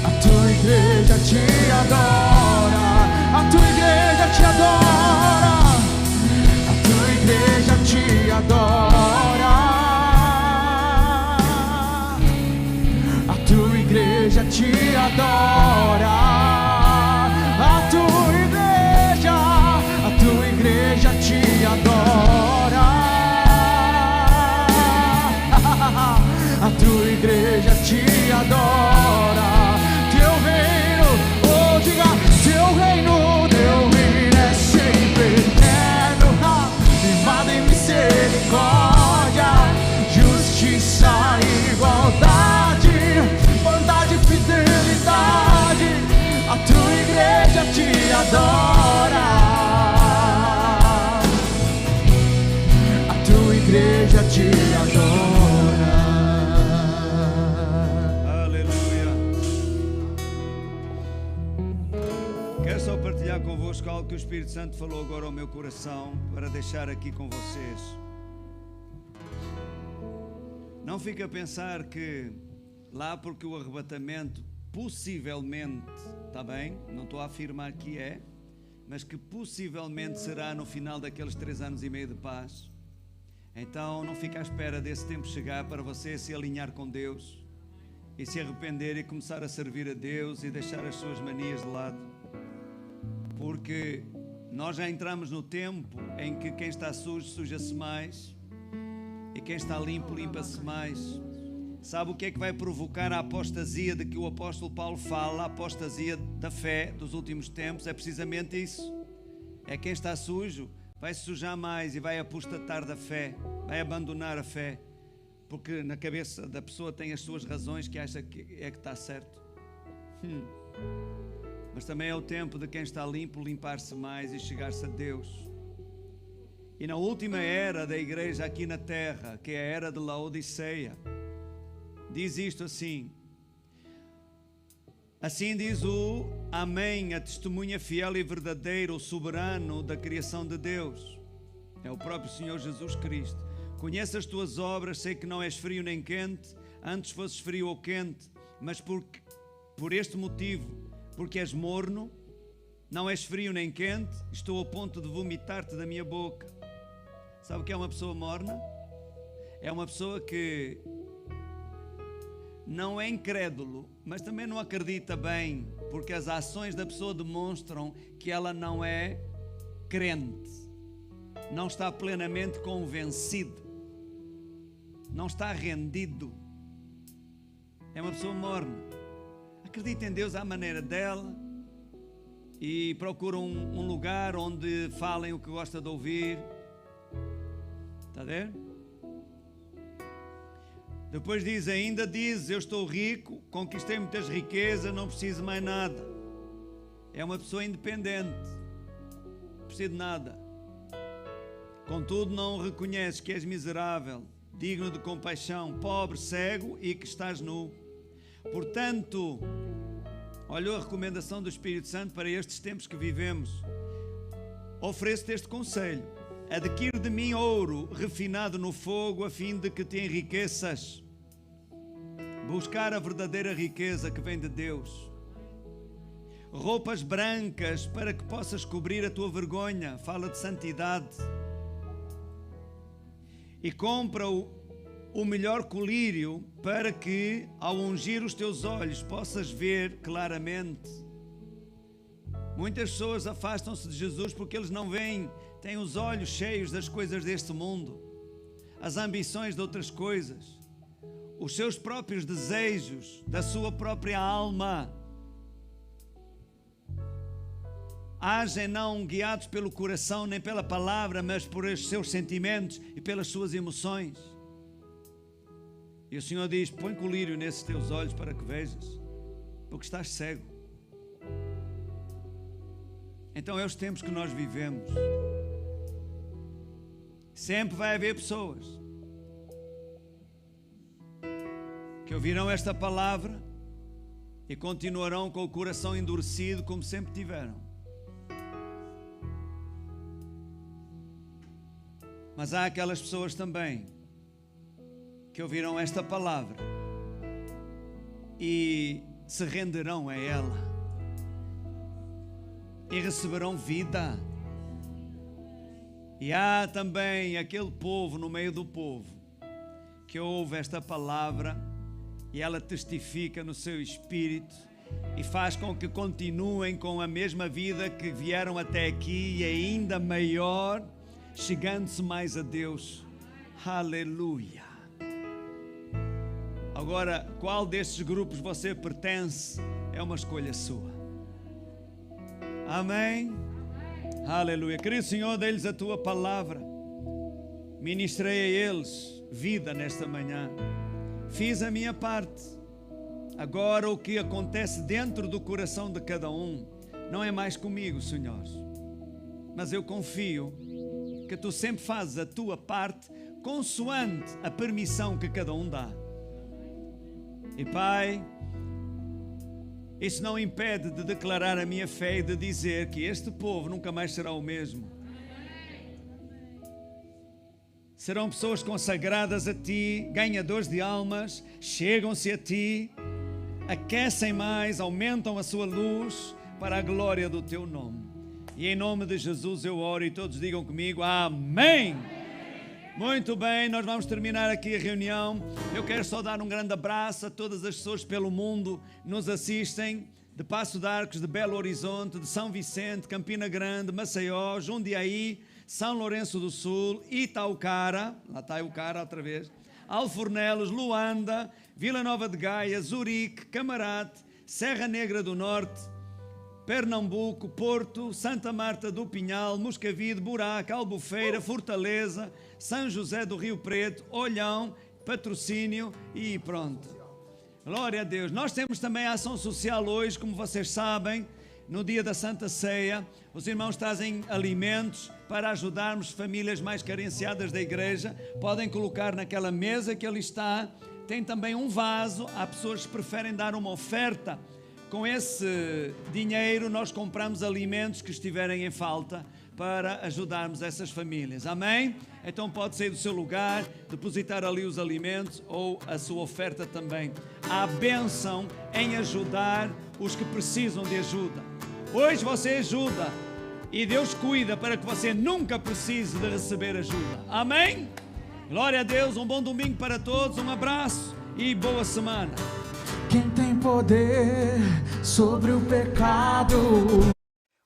A tua igreja te adora. A tua igreja te adora. A tua igreja te adora. A tua igreja te adora. A tua igreja te adora. A tua igreja te adora. Teu reino, oh diga, teu reino é sempre eterno, firmado em misericórdia, justiça, igualdade, bondade, fidelidade. A tua igreja te adora. A tua igreja te adora. Só partilhar convosco algo que o Espírito Santo falou agora ao meu coração para deixar aqui com vocês. Não fique a pensar que lá porque o arrebatamento possivelmente, está bem, não estou a afirmar que é, mas que possivelmente será no final daqueles 3 anos e meio de paz. Então não fique à espera desse tempo chegar para você se alinhar com Deus e se arrepender e começar a servir a Deus e deixar as suas manias de lado. porque nós já entramos no tempo em que quem está sujo, suja-se mais, e quem está limpo, limpa-se mais. Sabe o que é que vai provocar a apostasia de que o apóstolo Paulo fala, a apostasia da fé dos últimos tempos? É precisamente isso. É quem está sujo, vai se sujar mais e vai apostatar da fé, vai abandonar a fé, porque na cabeça da pessoa tem as suas razões que acha que é que está certo. Mas também é o tempo de quem está limpo limpar-se mais e chegar-se a Deus. E na última era da igreja aqui na terra, que é a era de Laodiceia, diz isto assim: assim diz o Amém, a testemunha fiel e verdadeira, o soberano da criação de Deus. É o próprio Senhor Jesus Cristo. Conheço as tuas obras, sei que não és frio nem quente, antes fosses frio ou quente, mas por este motivo, porque és morno, não és frio nem quente, estou a ponto de vomitar-te da minha boca. Sabe o que é uma pessoa morna? É uma pessoa que não é incrédulo, mas também não acredita bem, porque as ações da pessoa demonstram que ela não é crente, não está plenamente convencido, não está rendido. É uma pessoa morna. Acredita em Deus à maneira dela e procura um lugar onde falem o que gosta de ouvir. Está a ver? Depois diz, eu estou rico, conquistei muitas riquezas, não preciso mais nada. É uma pessoa independente, não precisa de nada. Contudo, não reconheces que és miserável, digno de compaixão, pobre, cego e que estás nu. Portanto, olha a recomendação do Espírito Santo para estes tempos que vivemos. Ofereço-te este conselho: adquire de mim ouro refinado no fogo, a fim de que te enriqueças. Buscar a verdadeira riqueza que vem de Deus. Roupas brancas para que possas cobrir a tua vergonha. Fala de santidade. E compra o melhor colírio para que, ao ungir os teus olhos, possas ver claramente. Muitas pessoas afastam-se de Jesus porque eles não veem, têm os olhos cheios das coisas deste mundo, as ambições de outras coisas, os seus próprios desejos, da sua própria alma. Agem não guiados pelo coração nem pela palavra, mas por os seus sentimentos e pelas suas emoções. E o Senhor diz: põe colírio nesses teus olhos para que vejas, porque estás cego. Então é os tempos que nós vivemos. Sempre vai haver pessoas que ouvirão esta palavra e continuarão com o coração endurecido como sempre tiveram. Mas há aquelas pessoas também que ouvirão esta palavra e se renderão a ela e receberão vida. E há também aquele povo no meio do povo que ouve esta palavra e ela testifica no seu espírito e faz com que continuem com a mesma vida que vieram até aqui e ainda maior, chegando-se mais a Deus. Aleluia. Agora, qual destes grupos você pertence é uma escolha sua. Amém? Aleluia. Querido Senhor, dê-lhes a tua palavra. Ministrei a eles vida nesta manhã. Fiz a minha parte. Agora o que acontece dentro do coração de cada um não é mais comigo, Senhor. Mas eu confio que tu sempre fazes a tua parte consoante a permissão que cada um dá. E Pai, isso não impede de declarar a minha fé e de dizer que este povo nunca mais será o mesmo. Serão pessoas consagradas a Ti, ganhadores de almas, chegam-se a Ti, aquecem mais, aumentam a sua luz para a glória do Teu nome. E em nome de Jesus eu oro e todos digam comigo, amém! Muito bem, nós vamos terminar aqui a reunião. Eu quero só dar um grande abraço a todas as pessoas pelo mundo que nos assistem de Passo de Arcos, de Belo Horizonte, de São Vicente, Campina Grande, Maceió, Jundiaí, São Lourenço do Sul, Itaucara, lá está Itaucara outra vez, Alfornelos, Luanda, Vila Nova de Gaia, Zurique, Camarate, Serra Negra do Norte, Pernambuco, Porto, Santa Marta do Pinhal, Moscavide, Buraca, Albufeira, Fortaleza, São José do Rio Preto, Olhão, Patrocínio e pronto. Glória a Deus. Nós temos também a ação social hoje, como vocês sabem, no dia da Santa Ceia. Os irmãos trazem alimentos para ajudarmos famílias mais carenciadas da igreja. Podem colocar naquela mesa que ali está. Tem também um vaso. Há pessoas que preferem dar uma oferta. Com esse dinheiro nós compramos alimentos que estiverem em falta para ajudarmos essas famílias. Amém? Então pode sair do seu lugar, depositar ali os alimentos ou a sua oferta também. Há bênção em ajudar os que precisam de ajuda. Hoje você ajuda e Deus cuida para que você nunca precise de receber ajuda. Amém? Glória a Deus, um bom domingo para todos, um abraço e boa semana. Quem tem poder sobre o pecado.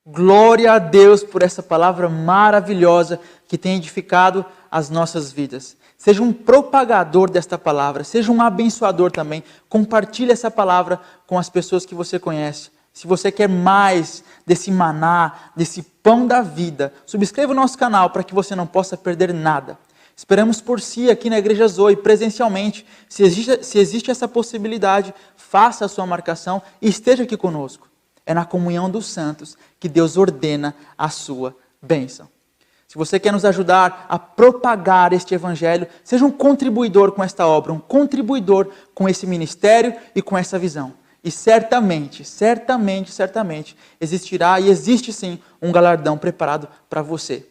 Glória a Deus por essa palavra maravilhosa que tem edificado as nossas vidas. Seja um propagador desta palavra, seja um abençoador também. Compartilhe essa palavra com as pessoas que você conhece. Se você quer mais desse maná, desse pão da vida, subscreva o nosso canal para que você não possa perder nada. Esperamos por si aqui na Igreja Zoe, presencialmente. Se existe essa possibilidade, faça a sua marcação e esteja aqui conosco. É na comunhão dos santos que Deus ordena a sua bênção. Se você quer nos ajudar a propagar este evangelho, seja um contribuidor com esta obra, um contribuidor com esse ministério e com essa visão. E certamente existirá e existe sim um galardão preparado para você.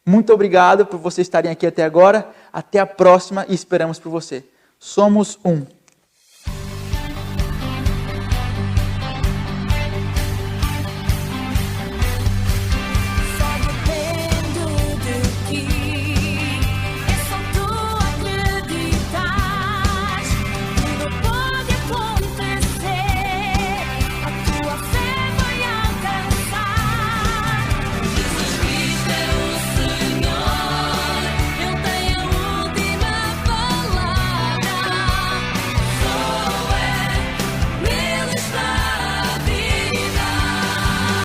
Muito obrigado por vocês estarem aqui até agora. Até a próxima e esperamos por você. Somos um.